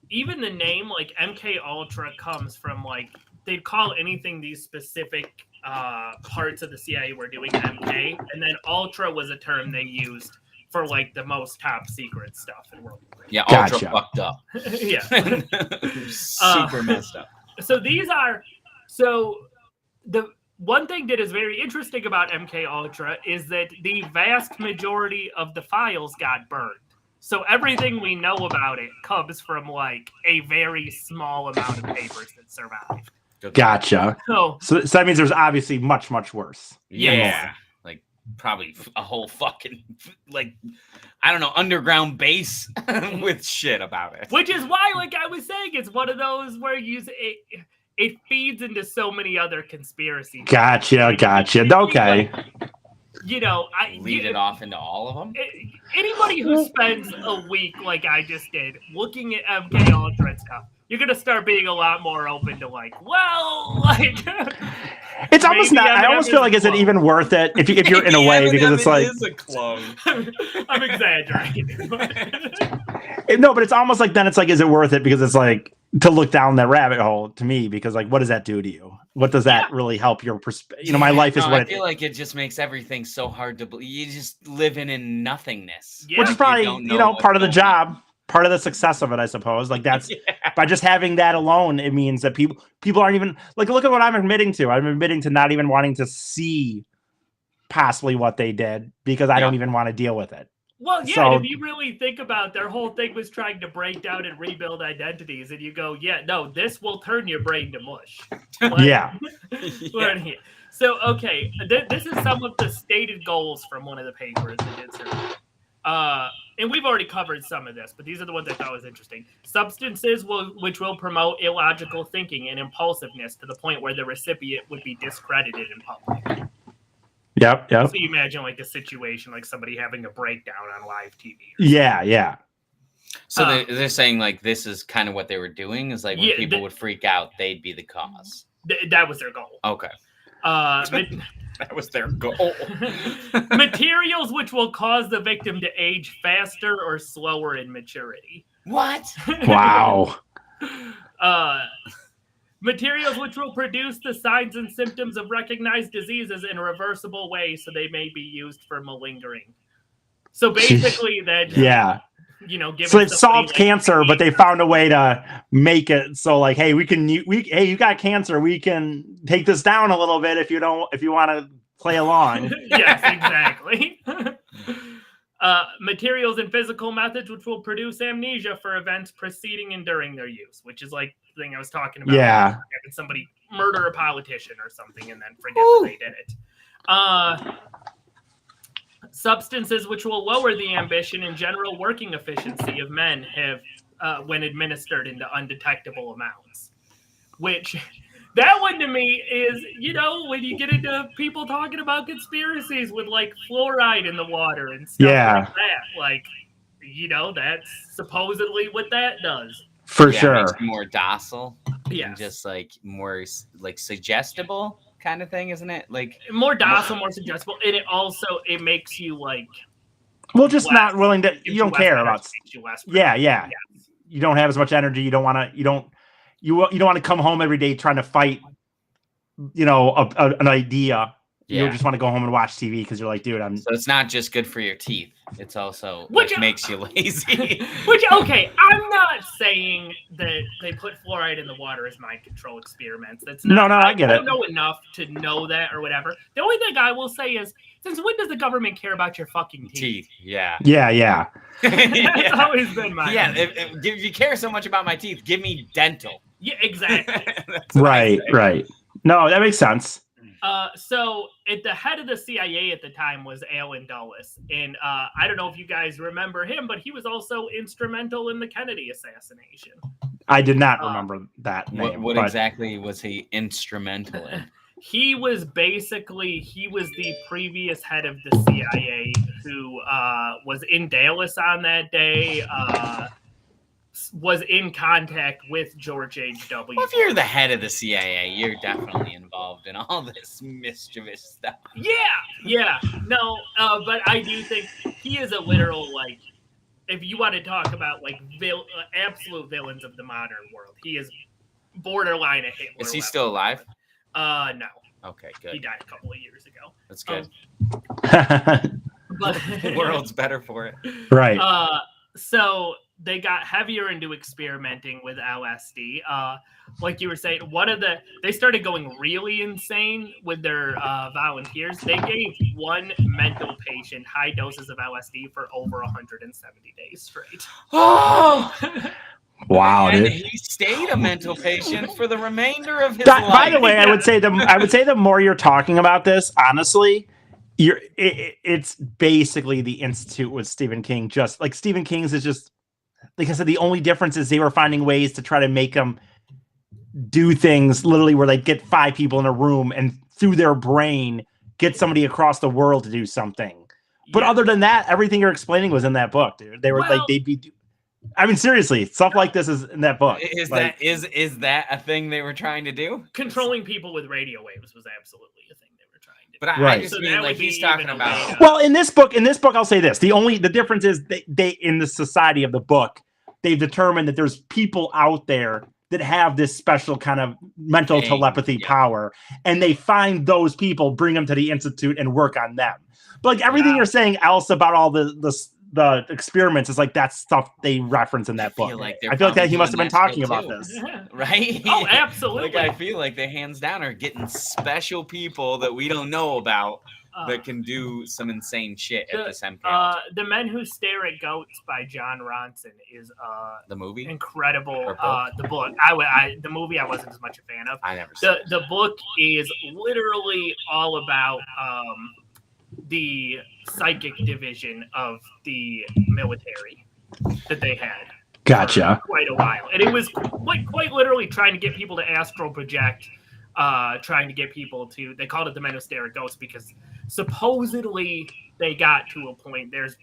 even the name like MKUltra comes from like they'd call anything these specific parts of the CIA were doing MK, and then Ultra was a term they used for like the most top secret stuff in World War. Yeah, Gotcha. Ultra fucked up. Yeah, Super messed up. So the one thing that is very interesting about MKUltra is that the vast majority of the files got burned. So everything we know about it comes from like a very small amount of papers that survived. Gotcha. So that means there's obviously much, much worse. Yeah. Like probably a whole fucking like I don't know, underground base with shit about it. Which is why, like I was saying, it's one of those where it feeds into so many other conspiracies. Gotcha. Okay. You know, lead it off into all of them. Anybody who spends a week like I just did looking at MKUltra and stuff, you're gonna start being a lot more open to like, well, like it's almost not. I almost feel like is it even worth it if you're in a way because it's like is a clone. I'm exaggerating. No, but it's almost like then it's like is it worth it because it's like to look down that rabbit hole to me because like what does that do to you? What does that really help your perspective? You know, my life is what I feel like it just makes everything so hard to believe. You just living in nothingness, which is probably part of the job. Part of the success of it, I suppose. Like that's by just having that alone, it means that people aren't even like, look at what I'm admitting to. I'm admitting to not even wanting to see possibly what they did because I don't even want to deal with it. Well, yeah, so, if you really think about their whole thing was trying to break down and rebuild identities, and you go, yeah, no, this will turn your brain to mush. Yeah. So, okay, this is some of the stated goals from one of the papers that did survey. And we've already covered some of this, but these are the ones I thought was interesting. Substances which will promote illogical thinking and impulsiveness to the point where the recipient would be discredited in public. Yep. So you imagine like a situation like somebody having a breakdown on live TV. Yeah. So they're saying like this is kind of what they were doing is like when people would freak out, they'd be the cause. That was their goal. Okay. That was their goal. Materials which will cause the victim to age faster or slower in maturity. What? Wow. Materials which will produce the signs and symptoms of recognized diseases in a reversible way so they may be used for malingering. So basically that so they've solved cancer, but they found a way to make it so like, hey, hey, you got cancer, we can take this down a little bit if you want to play along. Yes, exactly. Materials and physical methods which will produce amnesia for events preceding and during their use, which is like the thing I was talking about. Yeah. Having somebody murder a politician or something and then forget that they did it. Substances which will lower the ambition and general working efficiency of men have when administered into undetectable amounts. Which, that one to me is, when you get into people talking about conspiracies with like fluoride in the water and stuff like that, like, that's supposedly what that does. For sure. Makes you more docile. Yeah. And just like more like suggestible kind of thing, isn't it? Like more docile, more suggestible, and it makes you like just not willing to. You don't care about. Yeah. You don't have as much energy. You don't want to. You don't want to come home every day trying to fight. An idea. You just want to go home and watch TV because you're like, dude, So it's not just good for your teeth. It's also which makes you lazy. Okay, I'm not saying that they put fluoride in the water as mind control experiments. That's not. No, I get it. I don't know enough to know that or whatever. The only thing I will say is, since when does the government care about your fucking teeth? Yeah. That's always been my. Yeah, if you care so much about my teeth, give me dental. Yeah, exactly. Right. No, that makes sense. So at the head of the CIA at the time was Alan Dulles, and I don't know if you guys remember him, but he was also instrumental in the Kennedy assassination. I did not remember that name. What but exactly was he instrumental in? He was the previous head of the CIA who was in Dallas on that day, was in contact with George H.W. Well, if you're the head of the CIA, you're definitely involved in all this mischievous stuff. Yeah. No, but I do think he is a literal, like, if you want to talk about, like, absolute villains of the modern world, he is borderline a Hitler. Is he still alive? No. Okay, He good. died a couple of years ago. That's good. But The world's better for it. right. So they got heavier into experimenting with LSD. Like you were saying, they started going really insane with their volunteers. They gave one mental patient high doses of LSD for over 170 days straight. Oh, Wow, and dude. he stayed a mental patient for the remainder of his By life. the way, I would say the more you're talking about this, honestly, it's basically the Institute with Stephen King. Just like Stephen King's is just, like I said, the only difference is they were finding ways to try to make them do things literally where they get 5 people in a room and through their brain get somebody across the world to do something. But other than that, everything you're explaining was in that book, dude. They were they'd be. I mean, seriously, stuff like this is in that book. Is like, that a thing they were trying to do? Controlling people with radio waves was absolutely a thing they were trying to do. But Right. I just So mean that like would be he's talking even about. later. Well, in this book, I'll say this: the difference is they in the society of the book, they've determined that there's people out there that have this special kind of mental telepathy power, and they find those people, bring them to the Institute, and work on them. But like everything you're saying else about all the experiments is like that stuff they reference in that book. I feel like that he must have been talking about this. Right? Oh, absolutely. Like I feel like they hands down are getting special people that we don't know about that can do some insane shit at this MKUltra. The Men Who Stare at Goats by John Ronson is The movie? incredible. The book. The movie I wasn't as much a fan of. I never saw The book is literally all about the psychic division of the military that they had. Gotcha. For quite a while, and it was quite literally trying to get people to astral project, trying to get people to. They called it the Men Who Stare at Ghosts because supposedly they got to a point. It's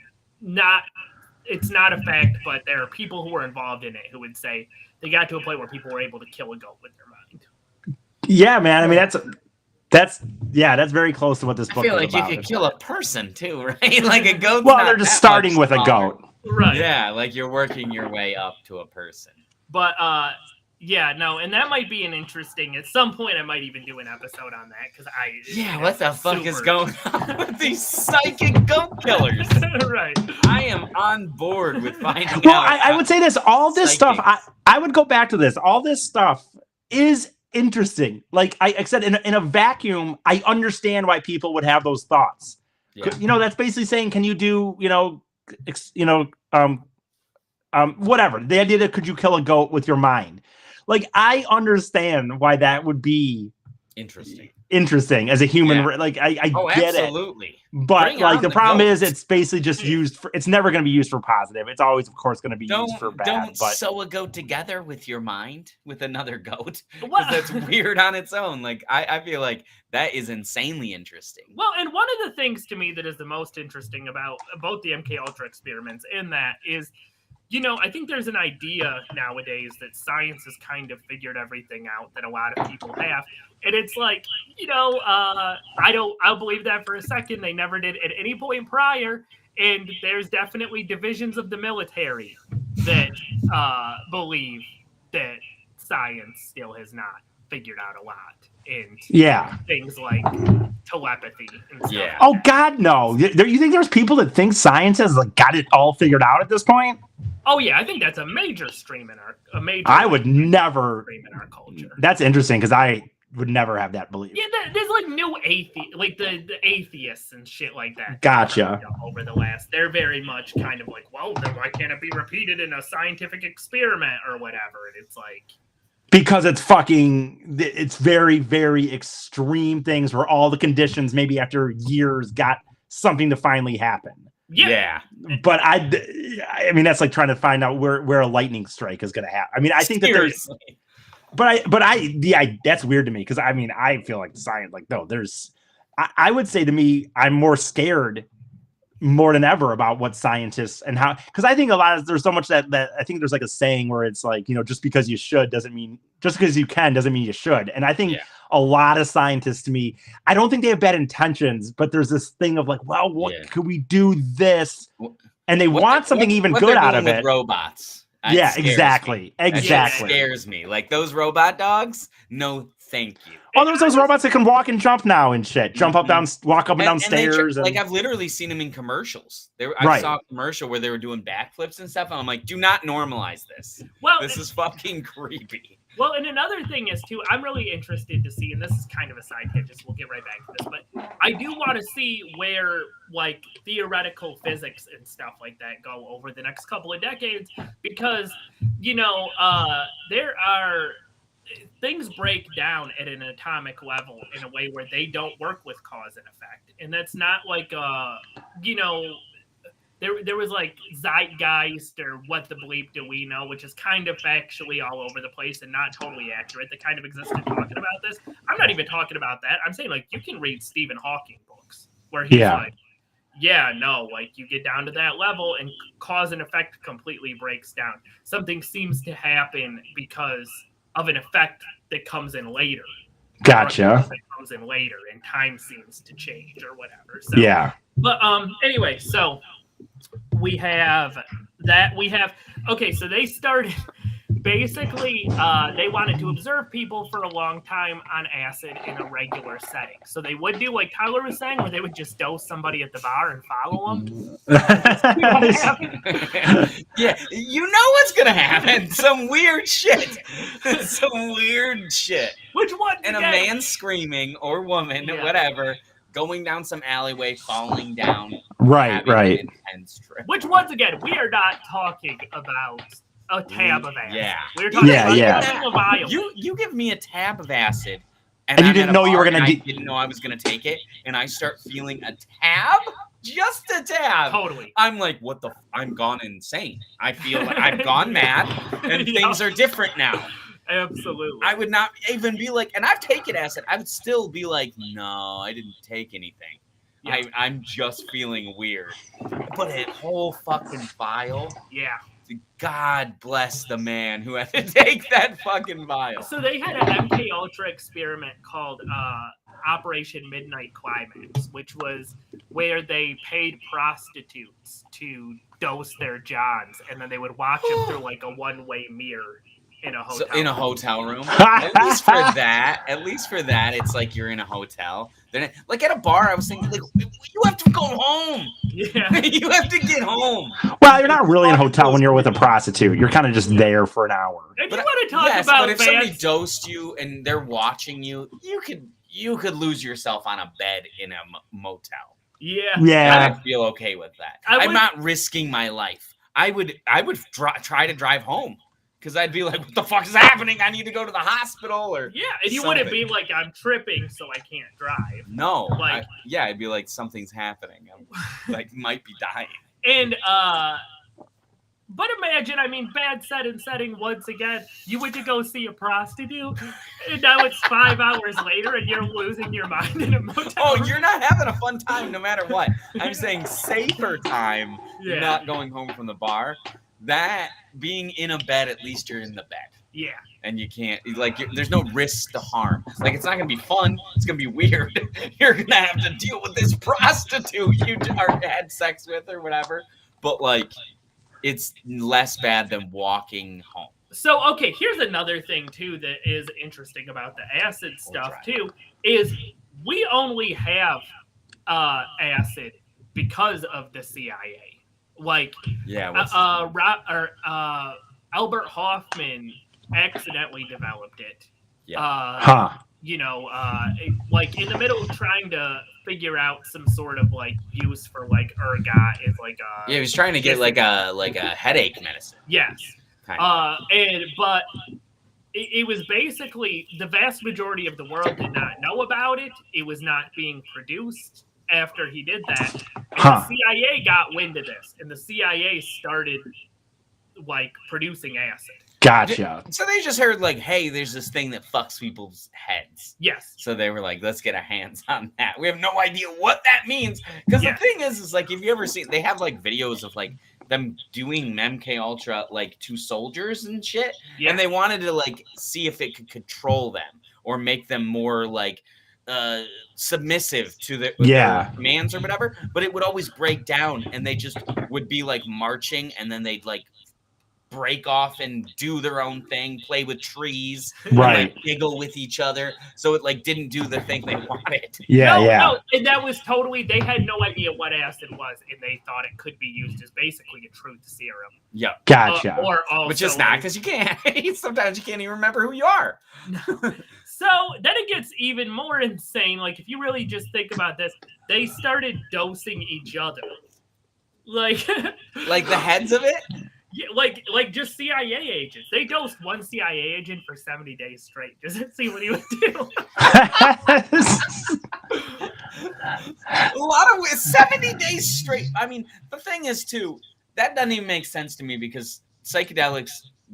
not a fact, but there are people who were involved in it who would say they got to a point where people were able to kill a goat with their mind. Yeah, man. I mean, that's very close to what this book I feel is like about. you could kill a person too, right? Like a goat. Well, they're just starting with a goat. Right. Yeah, like you're working your way up to a person. But and that might be an interesting. At some point, I might even do an episode on that because what the fuck is going on with these psychic goat killers? Right. I am on board with finding out. Well, I would say this: all this stuff. I would go back to this. All this stuff is interesting. Like I said, in a vacuum, I understand why people would have those thoughts. Yeah. That's basically saying, can you do, whatever. The idea that could you kill a goat with your mind? Like, I understand why that would be interesting as a human. Yeah. Like, I get absolutely. it. But Bring like on the the problem goats. is it's basically just used for, it's never going to be used for positive. It's always, of course, going to be used for bad. Don't but sew a goat together with your mind with another goat. What? Because that's weird on its own. Like I feel like that is insanely interesting. Well, and one of the things to me that is the most interesting about both the MKUltra experiments in that is, I think there's an idea nowadays that science has kind of figured everything out that a lot of people have. And it's like, I'll believe that for a second. They never did at any point prior. And there's definitely divisions of the military that believe that science still has not figured out a lot. And things like telepathy and stuff. Yeah. Oh God, no! You think there's people that think science has got it all figured out at this point? Oh yeah, I think that's a major stream in our I would never stream in our culture. That's interesting because I would never have that belief. Yeah, there's like new like the atheists and shit like that. Gotcha. Over the last, they're very much kind of like, well, then why can't it be repeated in a scientific experiment or whatever? And it's like, Because it's very, very extreme things where all the conditions maybe after years got something to finally happen. Yeah. But I mean, that's like trying to find out where a lightning strike is going to happen. I mean, I think that there's, that's weird to me. Cause I mean, I feel like science, like, no, I would say to me, I'm more scared more than ever about what scientists and how, because I think there's so much that I think there's like a saying where it's like, just because you should doesn't mean, just because you can doesn't mean you should. And I think a lot of scientists, to me, I don't think they have bad intentions, but there's this thing of like, well, what could we do this? And they want something even good out of it. Robots. Exactly. That scares me. Like those robot dogs. No, thank you. Oh, there's those robots that can walk and jump now and shit. Jump up, down, walk up and down stairs. Like I've literally seen them in commercials. I saw a commercial where they were doing backflips and stuff. And I'm like, do not normalize this. Well, this is fucking creepy. Well, and another thing is too, I'm really interested to see, and this is kind of a side tangent. We'll get right back to this, but I do want to see where like theoretical physics and stuff like that go over the next couple of decades, because there are things break down at an atomic level in a way where they don't work with cause and effect, and that's not like There was like Zeitgeist or What the Bleep Do We Know, which is kind of factually all over the place and not totally accurate, that kind of existed talking about this. I'm not even talking about that. I'm saying like you can read Stephen Hawking books where he's like, like you get down to that level and cause and effect completely breaks down. Something seems to happen because of an effect that comes in later. Gotcha. That comes in later and time seems to change or whatever. So, But anyway, so we have that. So they started basically, they wanted to observe people for a long time on acid in a regular setting. So they would do like Tyler was saying, where they would just dose somebody at the bar and follow them. Yeah, you know what's gonna happen. Some weird shit. Which one? And a man screaming or woman, whatever, going down some alleyway, falling down. Right. Which, once again, we are not talking about a tab of acid. Yeah. We're talking about a vial. You give me a tab of acid, and you didn't know you were gonna. I didn't know I was gonna take it, and I start feeling a tab, just a tab. Totally. I'm like, what the? I'm gone insane. I feel like I've gone mad, and things are different now. Absolutely. I would not even be like, and I've taken acid. I would still be like, no, I didn't take anything. Yeah. I'm just feeling weird. But a whole fucking vial. Yeah. God bless the man who had to take that fucking vial. So they had an MKUltra experiment called Operation Midnight Climax, which was where they paid prostitutes to dose their johns, and then they would watch them through like a one-way mirror in a hotel. So in a hotel room. At least for that, it's like you're in a hotel. Then, like at a bar, I was thinking, like, you have to go home. Yeah, you have to get home. Well, you're not really in a hotel when you're with a prostitute. You're kind of just there for an hour. If you want to talk about, but if somebody dosed you and they're watching you, you could lose yourself on a bed in a motel. Yeah. I feel okay with that. I'm not risking my life. I would try to drive home. Because I'd be like, what the fuck is happening? I need to go to the hospital or and you wouldn't be like, I'm tripping, so I can't drive. No. I'd be like, something's happening. I'm like, might be dying. And, but imagine, I mean, bad setting once again. You went to go see a prostitute, and now it's 5 hours later, and you're losing your mind in a motel. Oh, you're not having a fun time no matter what. I'm saying safer time, not going home from the bar. That being in a bed, at least you're in the bed. Yeah. And you can't, there's no risk to harm. Like, it's not going to be fun. It's going to be weird. You're going to have to deal with this prostitute you had sex with or whatever. But, it's less bad than walking home. So, okay, here's another thing, too, that is interesting about the acid stuff, too, is we only have acid because of the CIA. Albert Hoffman accidentally developed it. Yeah. In the middle of trying to figure out some sort of use for ergot is he was trying to get a headache medicine. Yes. it was basically the vast majority of the world did not know about it. It was not being produced after he did that. And the CIA got wind of this, and the CIA started like producing acid. Gotcha. So they just heard like, hey, there's this thing that fucks people's heads. Yes. So they were like, let's get our hands on that. We have no idea what that means. Because the thing is like, if you ever see, they have like videos of like them doing MKUltra like to soldiers and shit. Yeah. And they wanted to like see if it could control them or make them more like submissive to their commands or whatever. But it would always break down, and they just would be like marching, and then they'd like break off and do their own thing, play with trees, right, and like giggle with each other. So it like didn't do the thing they wanted. No, and that was totally, they had no idea what acid was, and they thought it could be used as basically a truth serum. Yeah. Gotcha. Or also, which is not, because you can't, sometimes you can't even remember who you are. So then it gets even more insane. Like, if you really just think about this, they started dosing each other. Like the heads of it? Yeah, like just CIA agents. They dosed one CIA agent for 70 days straight just to see what he would do. A lot of 70 days straight. I mean, the thing is too, that doesn't even make sense to me, because psychedelics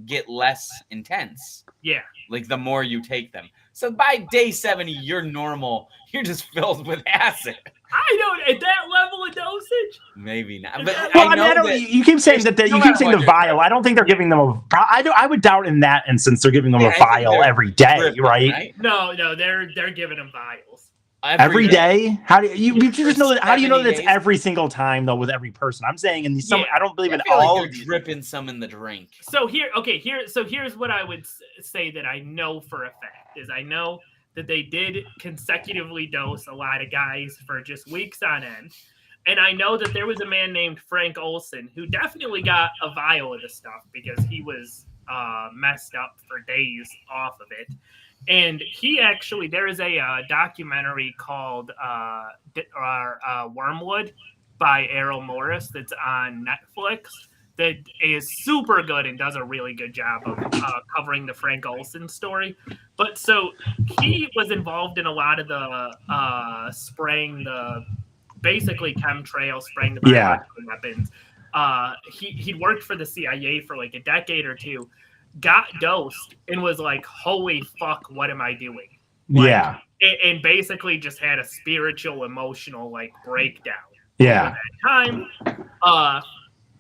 get less intense. Yeah. Like the more you take them. So by day 70, you're normal. You're just filled with acid. I don't, at that level of dosage? Maybe not. But well, I mean, you keep saying that you keep saying the vial. I don't think they're giving them a. I would doubt in that instance they're giving them a vial every day, right? No, they're giving them vials every day. How do you just know that? How do you know that it's every single time though with every person? I'm saying in these I don't believe in all like dripping some in the drink. So here's what I would say that I know for a fact is I know that they did consecutively dose a lot of guys for just weeks on end. And I know that there was a man named Frank Olson who definitely got a vial of the stuff because he was messed up for days off of it. And he actually, there is a documentary called Wormwood by Errol Morris that's on Netflix that is super good and does a really good job of covering the Frank Olson story. But so he was involved in a lot of the spraying the basically chemtrails, spraying the biological weapons. He'd worked for the CIA for like a decade or two, got dosed and was like, holy fuck, what am I doing? Like, and basically just had a spiritual, emotional like breakdown. Yeah. At that time,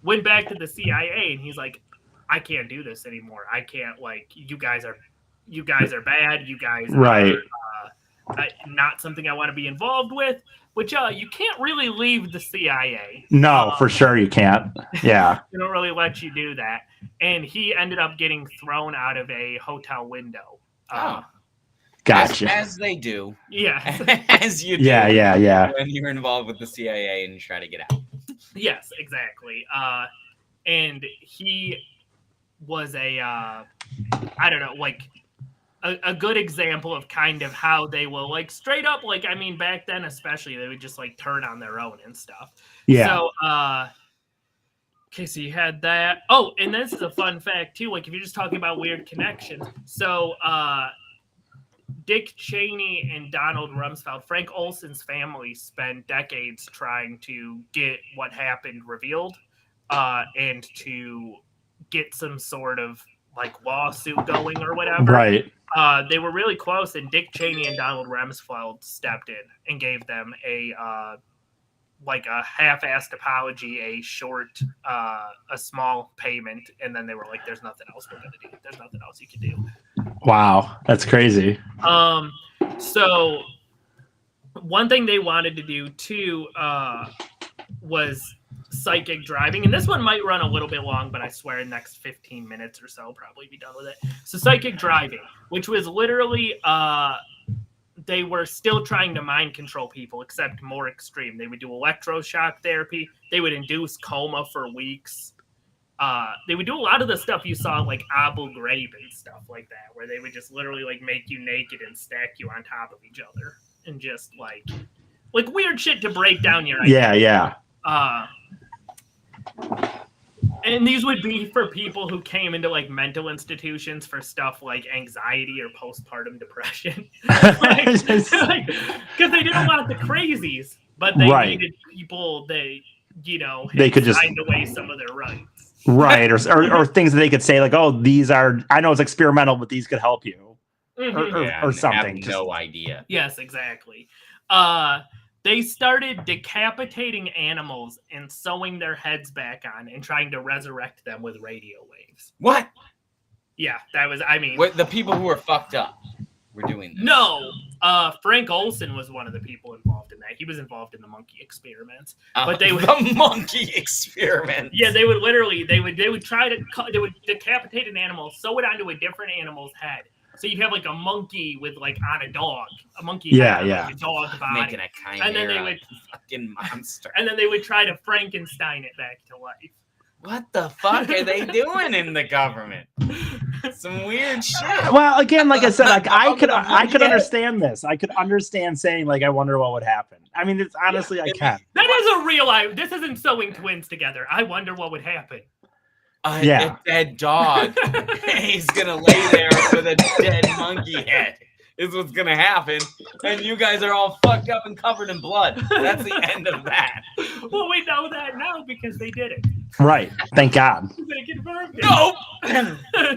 went back to the CIA and he's like, I can't do this anymore. I can't, like, you guys are bad. You guys are not something I want to be involved with, which you can't really leave the CIA. No, for sure you can't. Yeah. They don't really let you do that. And he ended up getting thrown out of a hotel window. Gotcha. As they do. Yeah. As you do. Yeah. When you're involved with the CIA and you try to get out. Yes, exactly. And he was I don't know, like a good example of kind of how they will like straight up, like, I mean, back then especially, they would just like turn on their own and stuff. Yeah. So, okay, so you had that. Oh, and this is a fun fact too. Like, if you're just talking about weird connections, so Dick Cheney and Donald Rumsfeld, Frank Olson's family spent decades trying to get what happened revealed, and to get some sort of like lawsuit going or whatever. Right. They were really close, and Dick Cheney and Donald Rumsfeld stepped in and gave them a half-assed apology, a short, a small payment, and then they were like, "There's nothing else we're gonna do. There's nothing else you can do." Wow, that's crazy. So one thing they wanted to do too was psychic driving, and this one might run a little bit long, but I swear in the next 15 minutes or so I'll probably be done with it. So psychic driving, which was literally they were still trying to mind control people, except more extreme. They would do electroshock therapy. They would induce coma for weeks. They would do a lot of the stuff you saw like Abu Ghraib and stuff like that, where they would just literally like make you naked and stack you on top of each other and just like weird shit to break down your identity. Yeah. And these would be for people who came into like mental institutions for stuff like anxiety or postpartum depression. Because they didn't want the crazies, but they needed people that, they could just signed away some of their rights. Right. Or things that they could say like, oh, these are, I know it's experimental, but these could help you. Or something. No idea. Yes, exactly. They started decapitating animals and sewing their heads back on and trying to resurrect them with radio waves. What? Yeah, that was, I mean... the people who were fucked up were doing this. No. Frank Olson was one of the people involved in that. He was involved in the monkey experiments. But they would... The monkey experiments. Yeah, they would literally, they would decapitate an animal, sew it onto a different animal's head. So you'd have like a monkey with like on a dog, a monkey head on like a dog body, making a chimera, fucking monster. And then they would try to Frankenstein it back to life. What the fuck are they doing in the government? Some weird shit. Well, again, like I said, like I could understand this. I could understand saying like, I wonder what would happen. I mean, it's honestly, I can. That is a real life. This isn't sewing twins together. I wonder what would happen. A dead dog. He's gonna lay there with a dead monkey head. Is what's gonna happen, and you guys are all fucked up and covered in blood. That's the end of that. Well, we know that now because they did it. Right. Thank God. They confirmed it. Nope.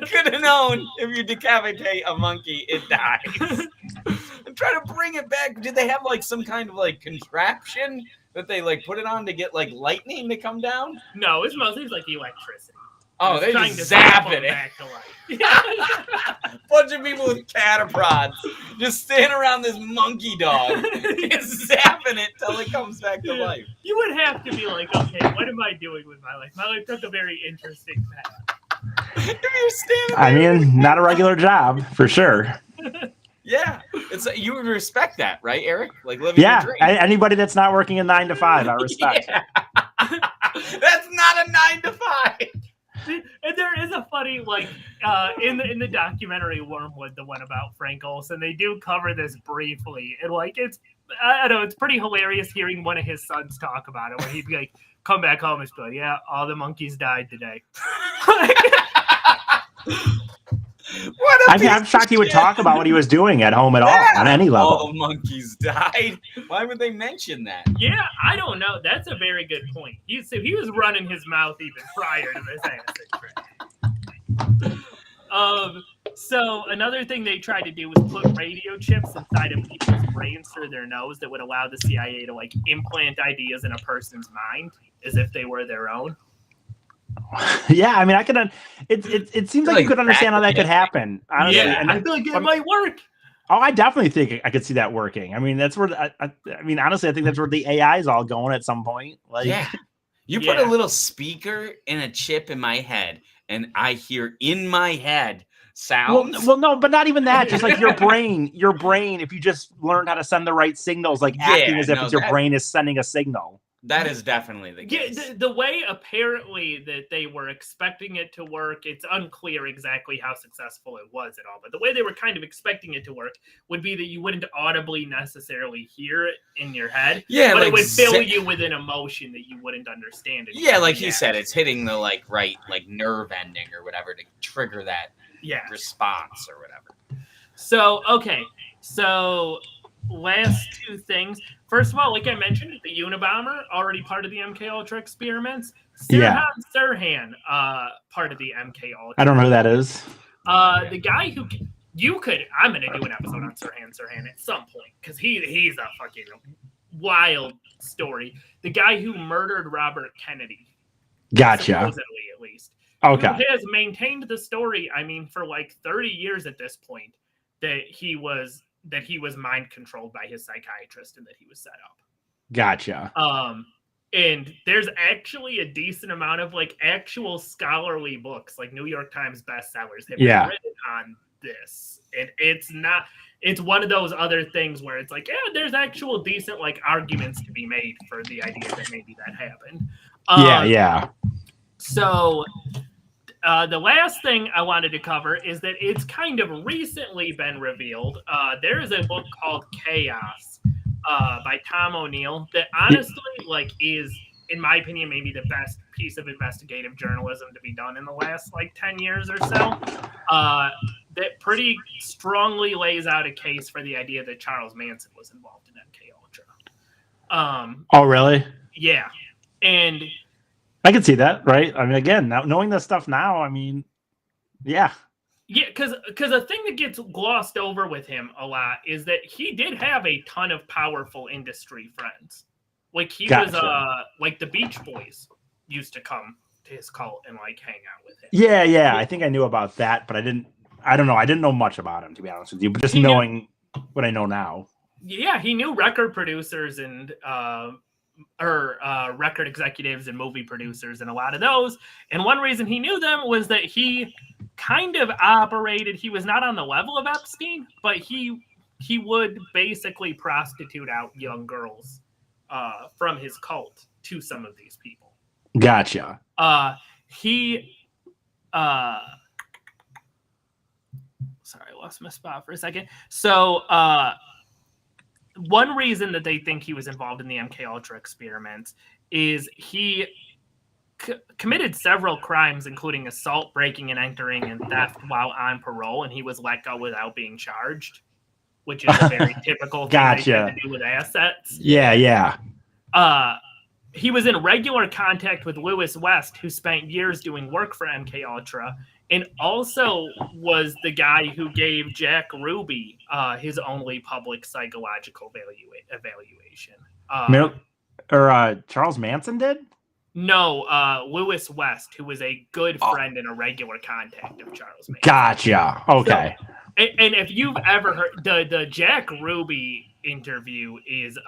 Could have known if you decapitate a monkey, it dies. I'm trying to bring it back. Did they have like some kind of like contraption that they like put it on to get like lightning to come down? No, it's mostly like electricity. Oh, they're just zapping it. Bunch of people with cataprods just standing around this monkey dog and zapping it till it comes back to life. You would have to be like, okay, what am I doing with my life? My life took a very interesting path. If you're standing I mean, not a regular job, for sure. Yeah. You would respect that, right, Eric? Like living your dream. Anybody that's not working a 9 to 5, I respect. That's not a 9 to 5. And there is a funny, like, in the documentary Wormwood, the one about Frank Olson, they do cover this briefly. And, like, I don't know, it's pretty hilarious hearing one of his sons talk about it, where he'd be like, come back home and be like, yeah, all the monkeys died today. I'm shocked he would talk about what he was doing at home at all, on any level. All the monkeys died. Why would they mention that? Yeah, I don't know. That's a very good point. He was running his mouth even prior to this acid trip. So another thing they tried to do was put radio chips inside of people's brains through their nose that would allow the CIA to like implant ideas in a person's mind as if they were their own. Yeah, I mean, I could. It seems like you could understand how that could happen. Honestly, yeah, I feel like it might work. Oh, I definitely think I could see that working. I mean, that's where. I mean, honestly, I think that's where the AI is all going at some point. Like, yeah, you put a little speaker in a chip in my head, and I hear in my head sounds. Well, no, but not even that. Just like your brain. If you just learned how to send the right signals, like acting as if it's your brain is sending a signal. That is definitely the case. Yeah, the way apparently that they were expecting it to work, it's unclear exactly how successful it was at all. But the way they were kind of expecting it to work would be that you wouldn't audibly necessarily hear it in your head. Yeah, but like it would fill you with an emotion that you wouldn't understand. Yeah, like he said, it's hitting the right nerve ending or whatever to trigger that response or whatever. So, okay. So last two things. First of all, like I mentioned, the Unabomber, already part of the MKUltra experiments. Sirhan, part of the MKUltra. I don't know who that is. The guy who I'm going to do an episode on Sirhan at some point, because he's a fucking wild story. The guy who murdered Robert Kennedy. Gotcha. Supposedly, at least. Okay. Who has maintained the story, I mean, for like 30 years at this point, that he was mind controlled by his psychiatrist and that he was set up. Gotcha. And there's actually a decent amount of like actual scholarly books, like New York Times bestsellers have been written on this. And it's one of those other things where it's like, yeah, there's actual decent like arguments to be made for the idea that maybe that happened. Yeah. So the last thing I wanted to cover is that it's kind of recently been revealed. There is a book called Chaos by Tom O'Neill that honestly, like, is, in my opinion, maybe the best piece of investigative journalism to be done in the last like 10 years or so. That pretty strongly lays out a case for the idea that Charles Manson was involved in MKUltra. Oh, really? Yeah, and I can see that, right? I mean, again, now knowing this stuff now, I mean, yeah. Yeah, because a thing that gets glossed over with him a lot is that he did have a ton of powerful industry friends. Like he was like the Beach Boys used to come to his cult and like hang out with him. Yeah. I think I knew about that, but I don't know. I didn't know much about him, to be honest with you. But just knowing what I know now. Yeah, he knew record producers and record executives and movie producers and a lot of those. And one reason he knew them was that he kind of operated. He was not on the level of Epstein, but he would basically prostitute out young girls from his cult to some of these people. Gotcha. Sorry, I lost my spot for a second. So one reason that they think he was involved in the MKUltra experiments is he committed several crimes, including assault, breaking and entering, and theft while on parole, and he was let go without being charged, which is a very typical thing they tend to do with assets. Yeah. He was in regular contact with Lewis West, who spent years doing work for MKUltra, and also was the guy who gave Jack Ruby his only public psychological evaluation. Charles Manson did? No, Lewis West, who was a good friend and a regular contact of Charles Manson. Gotcha. Okay. So, and if you've ever heard the Jack Ruby interview is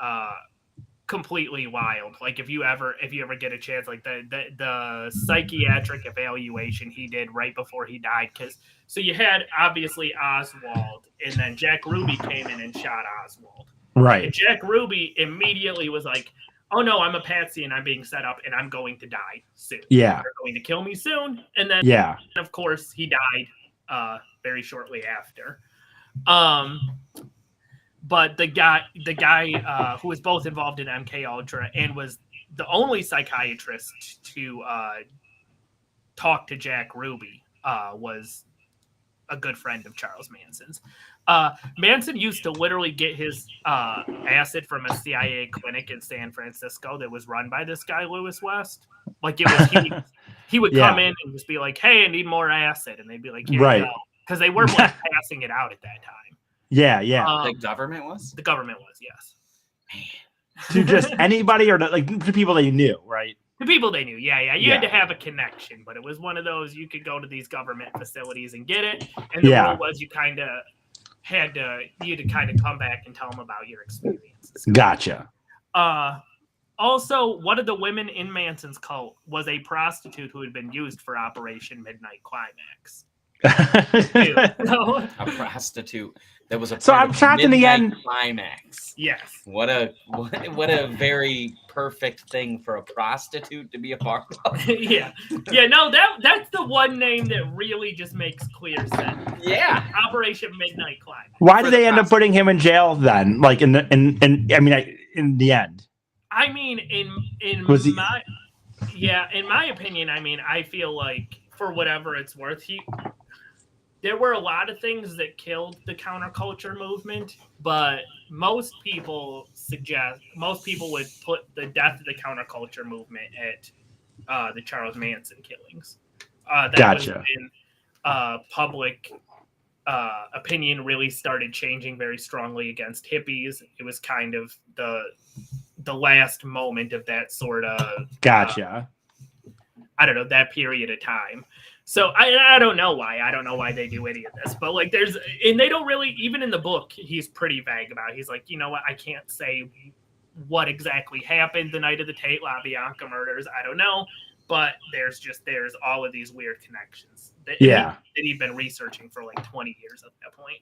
completely wild. Like if you ever get a chance, like the psychiatric evaluation he did right before he died, because so you had obviously Oswald, and then Jack Ruby came in and shot Oswald. Right. And Jack Ruby immediately was like, "Oh no, I'm a patsy and I'm being set up and I'm going to die soon. Yeah, they're going to kill me soon." And then of course he died very shortly after. But the guy who was both involved in MKUltra and was the only psychiatrist to talk to Jack Ruby was a good friend of Charles Manson's. Manson used to literally get his acid from a CIA clinic in San Francisco that was run by this guy, Lewis West. Like it was he would come in and just be like, "Hey, I need more acid," and they'd be like, "Here you go," because they weren't like passing it out at that time. Yeah. The government was? The government was, yes. Man. To just anybody or like to people that you knew, right? To people they knew, yeah. You had to have a connection, but it was one of those you could go to these government facilities and get it. And the rule was you had to come back and tell them about your experiences. Gotcha. Also, one of the women in Manson's cult was a prostitute who had been used for Operation Midnight Climax. A prostitute that was a so I'm shocked in the end climax. Yes. What a very perfect thing for a prostitute to be a part of. Yeah. No, that's the one name that really just makes clear sense. Yeah. Operation Midnight Climax. Why did they end up putting him in jail then? Like in the end. I mean, in my opinion, I mean, I feel like for whatever it's worth, there were a lot of things that killed the counterculture movement, but most people would put the death of the counterculture movement at the Charles Manson killings. Gotcha. Was when public opinion really started changing very strongly against hippies. It was kind of the last moment of that sort of gotcha. I don't know, that period of time. So I don't know why. I don't know why they do any of this, but like they don't really, even in the book, he's pretty vague about it. He's like, you know what? I can't say what exactly happened the night of the Tate LaBianca murders. I don't know, but there's all of these weird connections that he'd been researching for like 20 years at that point.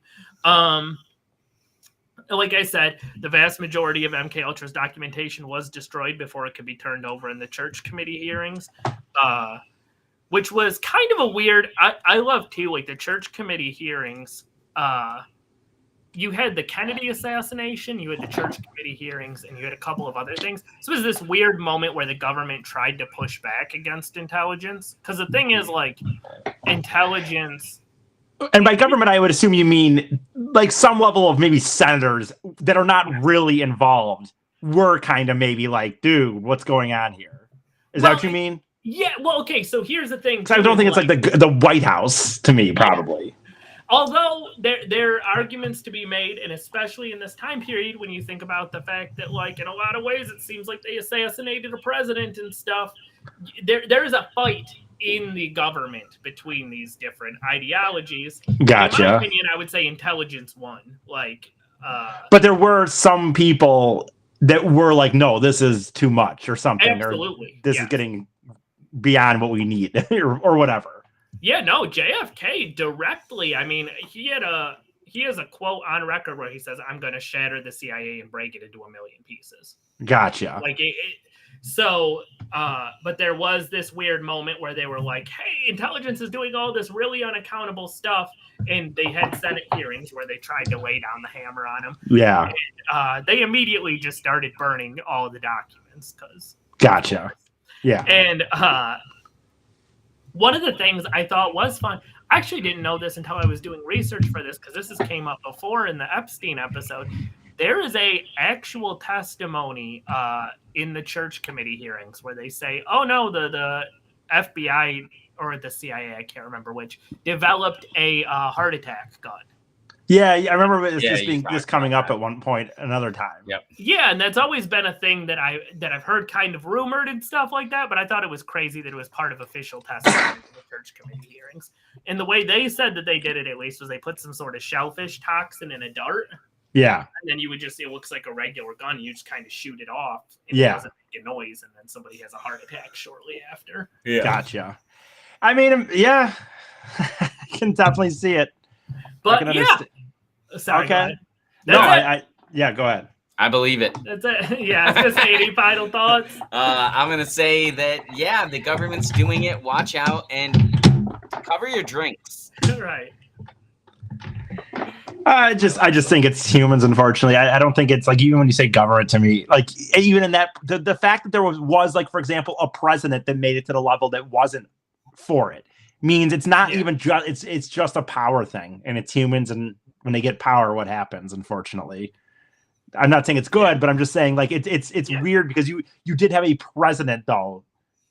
Like I said, the vast majority of MKUltra's documentation was destroyed before it could be turned over in the church committee hearings. Which was kind of a weird. I love too, like the church committee hearings. you had the Kennedy assassination, you had the church committee hearings, and you had a couple of other things. So it was this weird moment where the government tried to push back against intelligence. Because the thing is, like, intelligence. And by government, I would assume you mean like some level of maybe senators that are not really involved were kind of maybe like, dude, what's going on here? Is that what you mean? Yeah. Well, okay. So here's the thing. I don't think it's like the White House to me, probably. Although there are arguments to be made, and especially in this time period, when you think about the fact that, like, in a lot of ways, it seems like they assassinated a president and stuff. There is a fight in the government between these different ideologies. Gotcha. In my opinion, I would say intelligence won. Like, but there were some people that were like, no, this is too much or something. Absolutely. Or this is getting beyond what we need or whatever. Yeah, no, JFK directly. I mean, he has a quote on record where he says, "I'm going to shatter the CIA and break it into a million pieces." Gotcha. Like but there was this weird moment where they were like, "Hey, intelligence is doing all this really unaccountable stuff," and they had Senate hearings where they tried to lay down the hammer on him. Yeah. And, they immediately just started burning all of the documents because. Gotcha. Yeah. And one of the things I thought was fun, I actually didn't know this until I was doing research for this, because this came up before in the Epstein episode. There is a actual testimony in the church committee hearings where they say, oh no, the FBI or the CIA, I can't remember which, developed a heart attack gun. Yeah, I remember this coming up at one point another time. Yep. Yeah, and that's always been a thing that I've heard kind of rumored and stuff like that, but I thought it was crazy that it was part of official testimony in the church committee hearings. And the way they said that they did it, at least, was they put some sort of shellfish toxin in a dart. Yeah. And then it looks like a regular gun. You just kind of shoot it off. And it doesn't make a noise, and then somebody has a heart attack shortly after. Yeah. Gotcha. I mean, yeah, I can definitely see it. But yeah. Sorry, okay. Go ahead. Go ahead. I believe it. That's it. Yeah, I was going to say any final thoughts? I'm going to say that, yeah, the government's doing it. Watch out and cover your drinks. Right. I just think it's humans, unfortunately. I don't think it's like, even when you say government to me, like even in that, the fact that there was like, for example, a president that made it to the level that wasn't for it means it's not even just, it's just a power thing, and it's humans, and when they get power, what happens, unfortunately. I'm not saying it's good, but I'm just saying, like, it's weird because you did have a president, though,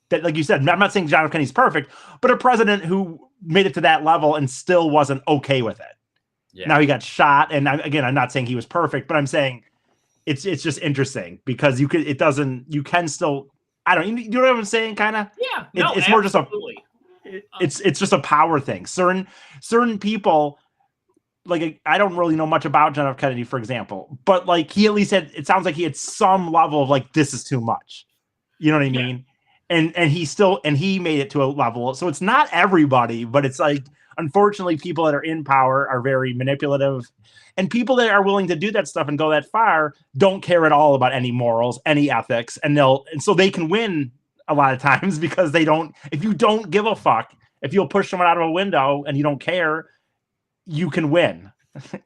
that, like you said, I'm not saying John F. Kennedy's perfect, but a president who made it to that level and still wasn't okay with it. Yeah. Now he got shot, and I'm not saying he was perfect, but I'm saying it's just interesting because you can still, I don't, you know what I'm saying, kind of. Yeah, it's more just it's just a power thing. Certain people. Like, I don't really know much about John F. Kennedy, for example, but like he at least it sounds like he had some level of like, this is too much. You know what I mean? And he made it to a level. So it's not everybody, but it's like, unfortunately, people that are in power are very manipulative, and people that are willing to do that stuff and go that far don't care at all about any morals, any ethics. And so they can win a lot of times because if you don't give a fuck, if you'll push someone out of a window and you don't care, you can win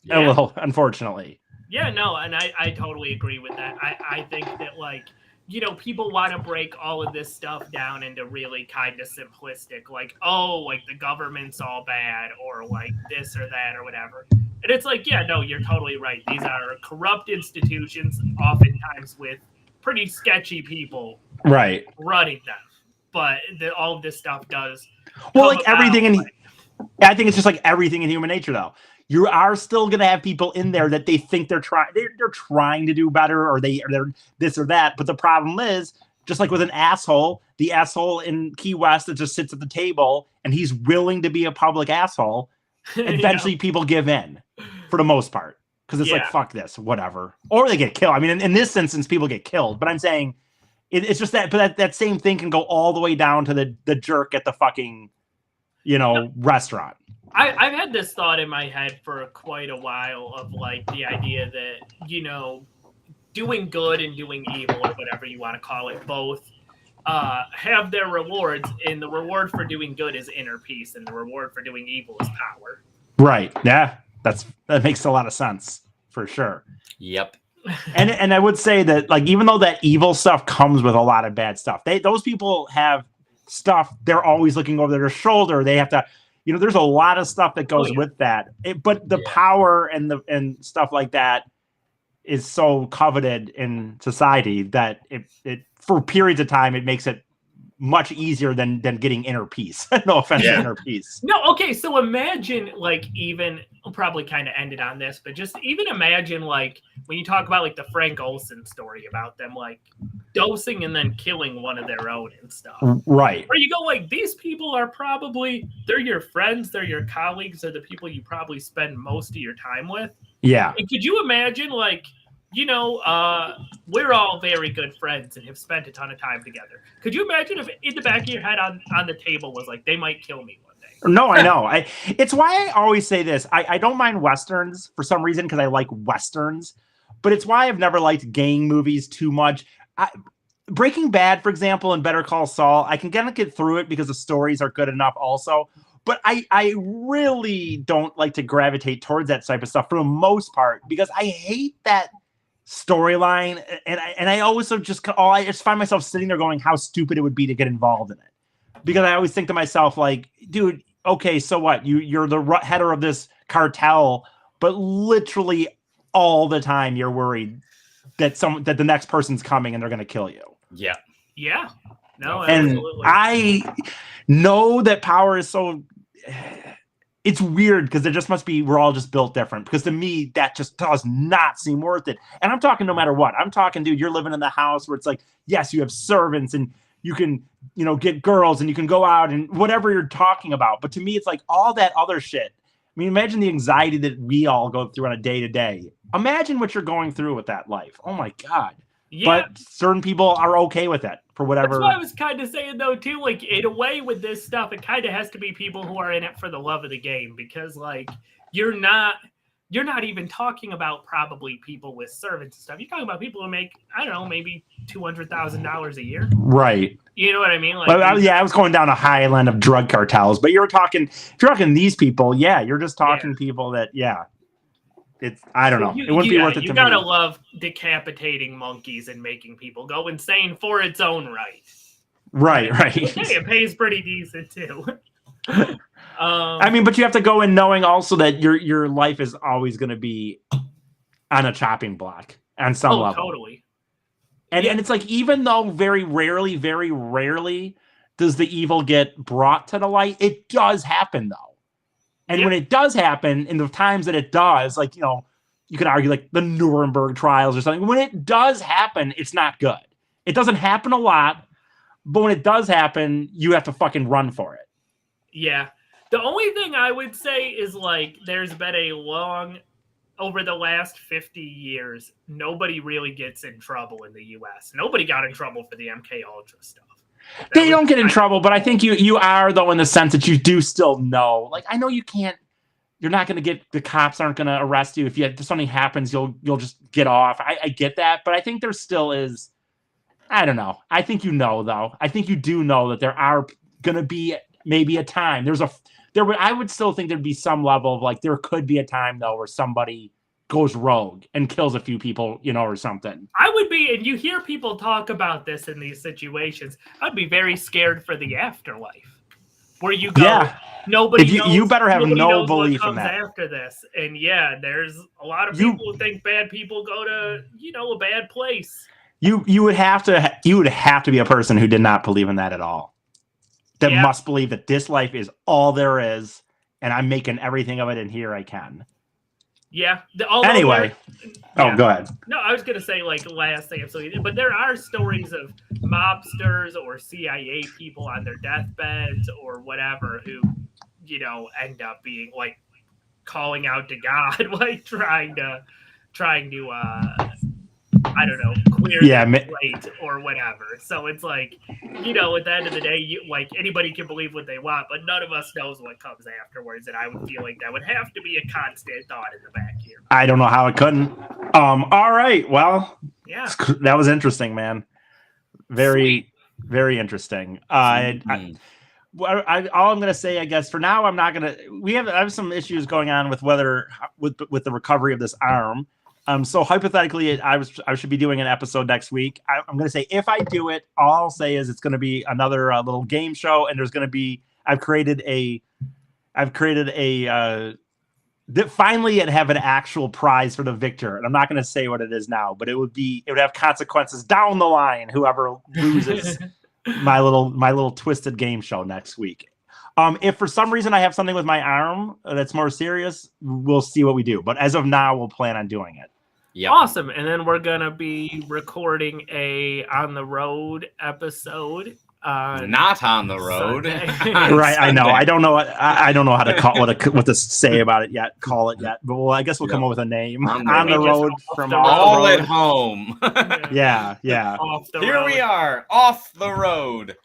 a little, unfortunately. Yeah, no, and I totally agree with that. I think that, like, you know, people want to break all of this stuff down into really kind of simplistic, like, oh, like the government's all bad, or like this or that or whatever. And it's like, yeah, no, you're totally right. These are corrupt institutions, oftentimes with pretty sketchy people running them. But all of this stuff does. Well, like everything I think it's just like everything in human nature, though. You are still going to have people in there that they think they're trying to do better, or they're this or that. But the problem is, just like with an asshole, the asshole in Key West that just sits at the table and he's willing to be a public asshole, eventually people give in for the most part. Because it's like, fuck this, whatever. Or they get killed. I mean, in this instance, people get killed. But I'm saying it's just that, but that same thing can go all the way down to the jerk at the fucking, restaurant. I've had this thought in my head for quite a while of like the idea that, doing good and doing evil, or whatever you want to call it, both have their rewards, and the reward for doing good is inner peace, and the reward for doing evil is power. Right. Yeah. That makes a lot of sense. for sure. Yep. And I would say that, like, even though that evil stuff comes with a lot of bad stuff, those people have stuff. They're always looking over their shoulder. They have to, there's a lot of stuff that goes with that. But the power and stuff like that is so coveted in society that it for periods of time, it makes it much easier than getting inner peace. No offense to inner peace. No, okay, so imagine, like, even, I'll probably kind of end it on this, but just even imagine, like, when you talk about, like, the Frank Olsen story about them, like, dosing and then killing one of their own and stuff. Right. Or you go, like, these people are probably, they're your friends, they're your colleagues, they're the people you probably spend most of your time with. Yeah. And could you imagine, like, we're all very good friends and have spent a ton of time together. Could you imagine if in the back of your head on the table was like, they might kill me one day? No, I know. It's why I always say this. I don't mind Westerns for some reason because I like Westerns, but it's why I've never liked gang movies too much. Breaking Bad, for example, and Better Call Saul, I can get through it because the stories are good enough also. But I really don't like to gravitate towards that type of stuff for the most part because I hate that storyline, and I always I just find myself sitting there going, how stupid it would be to get involved in it, because I always think to myself, like, dude, okay, so what? You're the header of this cartel, but literally all the time you're worried that the next person's coming and they're going to kill you. Yeah. No, and absolutely. I know that power is so. It's weird because it just must be we're all just built different, because to me that just does not seem worth it. And I'm talking no matter what. I'm talking, dude, you're living in the house where it's like, yes, you have servants and you can, get girls and you can go out and whatever you're talking about. But to me, it's like all that other shit. I mean, imagine the anxiety that we all go through on a day to day. Imagine what you're going through with that life. Oh my God. Yeah. But certain people are okay with it for whatever. That's what I was kind of saying, though, too. Like, in a way, with this stuff, it kind of has to be people who are in it for the love of the game, because, like, you're not even talking about probably people with servants and stuff. You're talking about people who make, I don't know, maybe $200,000 a year. Right. You know what I mean? Like, I was going down a high end of drug cartels, but if you're talking these people, you're just talking people that, it's, I don't know. It wouldn't be worth it to me. You gotta love decapitating monkeys and making people go insane for its own right. Right. Hey, it pays pretty decent too. I mean, but you have to go in knowing also that your life is always going to be on a chopping block on some level. Totally. And it's like, even though very rarely does the evil get brought to the light, it does happen though. And when it does happen, in the times that it does, like, you could argue like the Nuremberg trials or something. When it does happen, it's not good. It doesn't happen a lot, but when it does happen, you have to fucking run for it. Yeah. The only thing I would say is, like, there's been over the last 50 years, nobody really gets in trouble in the U.S. Nobody got in trouble for the MKUltra stuff. They don't get in trouble, but I think you are, though, in the sense that you do still know. Like, I know you're not going to get, the cops aren't going to arrest you. If something happens, you'll just get off. I get that, but I think there still is, I don't know. I think though. I think you do know that there are going to be maybe a time. I would still think there'd be some level of, like, there could be a time, though, where somebody goes rogue and kills a few people, or something. I would be, and you hear people talk about this in these situations, I'd be very scared for the afterlife, where you go, nobody knows, you better have no belief what in that after this. And there's a lot of people who think bad people go to, a bad place. You would have to be a person who did not believe in that at all. That must believe that this life is all there is, and I'm making everything of it, and here I can. Yeah. Anyway. Go ahead. No, I was going to say, like, last thing, but there are stories of mobsters or CIA people on their deathbeds or whatever who, end up being, like, calling out to God, like, trying to I don't know, clear the plate or whatever. So it's like, at the end of the day, like, anybody can believe what they want, but none of us knows what comes afterwards. And I would feel like that would have to be a constant thought in the back here. I don't know how it couldn't. All right. Well, that was interesting, man. Very, very interesting. All I'm going to say, I guess, for now, I'm not going to. I have some issues going on with with the recovery of this arm. So hypothetically, I should be doing an episode next week. I'm going to say if I do it, all I'll say is it's going to be another little game show, and there's going to be I've created a finally and have an actual prize for the victor. And I'm not going to say what it is now, but it would have consequences down the line. Whoever loses my little twisted game show next week. If for some reason I have something with my arm that's more serious, we'll see what we do. But as of now, we'll plan on doing it. Yep. Awesome. And then we're going to be recording a on the road episode. Not on the road. Right. I know. I don't know how to call what to say about it yet. Call it yet. But I guess we'll come up with a name. On the road from all at home. Yeah. Here we are off the road.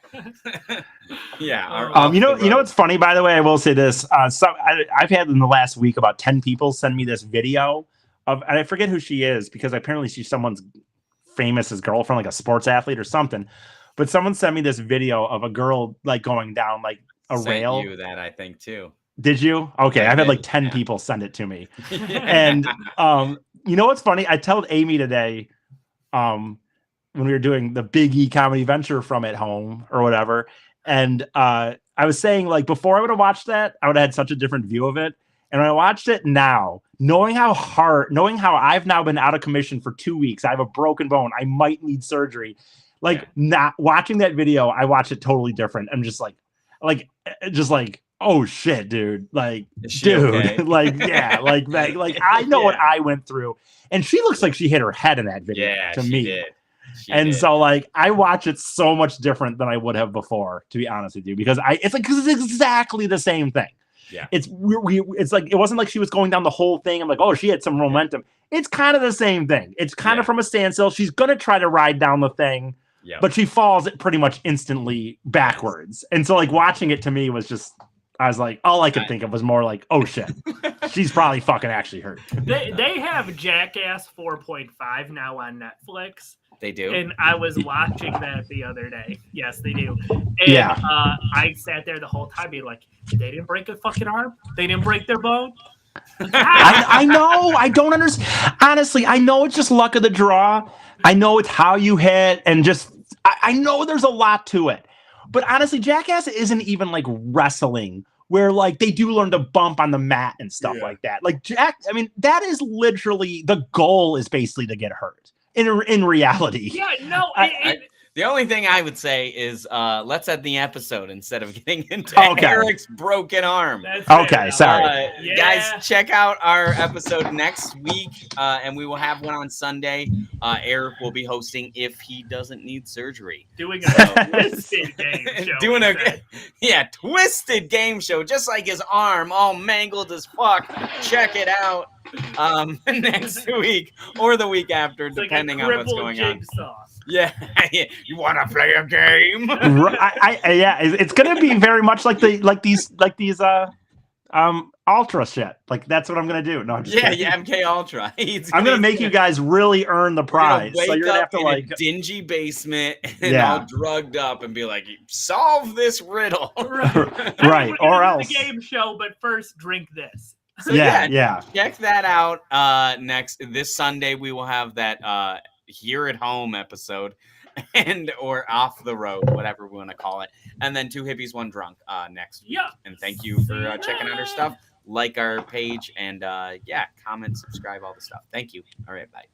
Yeah. You know what's funny, by the way, I will say this. I've had in the last week about 10 people send me this video of, and I forget who she is because apparently she's someone's famous girlfriend, like a sports athlete or something. But someone sent me this video of a girl like going down like a rail. You that I think too. Did you? Okay, I've had like 10 people send it to me. And you know what's funny? I told Amy today, when we were doing the Big E Comedy Venture from at home or whatever, and I was saying like before I would have watched that, I would have had such a different view of it. And when I watched it now, knowing how I've now been out of commission for 2 weeks, I have a broken bone, I might need surgery. Not watching that video, I watch it totally different. I'm just like, oh shit, dude. Like, dude, okay? Like, yeah, like I know what I went through. And she looks like she hit her head in that video to me. She did. So like I watch it so much different than I would have before, to be honest with you, because it's exactly the same thing. Yeah. It's like it wasn't like she was going down the whole thing. I'm like, oh, she had some momentum. It's kind of the same thing. It's kind of from a standstill. She's gonna try to ride down the thing. Yep. But she falls pretty much instantly backwards. And so like watching it to me was just, I was like, all I could think of was more like, oh shit, she's probably fucking actually hurt. They have Jackass 4.5 now on Netflix. They do. And I was watching that the other day. Yes, they do. And I sat there the whole time being like, they didn't break a fucking arm? They didn't break their bone? I know. I don't understand. Honestly, I know it's just luck of the draw. I know it's how you hit and just I know there's a lot to it. But honestly, Jackass isn't even like wrestling where like they do learn to bump on the mat and stuff like that. Like that is literally the goal is basically to get hurt in reality. Yeah, no. The only thing I would say is let's end the episode instead of getting into Eric's broken arm. Okay, sorry. Guys, check out our episode next week, and we will have one on Sunday. Eric will be hosting if he doesn't need surgery. Doing a twisted game show. Twisted game show, just like his arm, all mangled as fuck. Check it out next week or the week after, depending on what's going on. Yeah, you want to play a game? It's gonna be very much like these Ultra shit. Like that's what I'm gonna do. No, I'm just kidding. MKULTRA. I'm gonna make you guys really earn the prize. So you're gonna have to like a dingy basement and all drugged up and be like, solve this riddle. Right. Or else the game show, but first drink this. So check that out. This Sunday we will have that here at home episode or off the road, whatever we want to call it, and then 2 Hippies 1 Drunk next week. And thank you for checking out our stuff. Like our page and comment, subscribe, all the stuff. Thank you. All right, bye.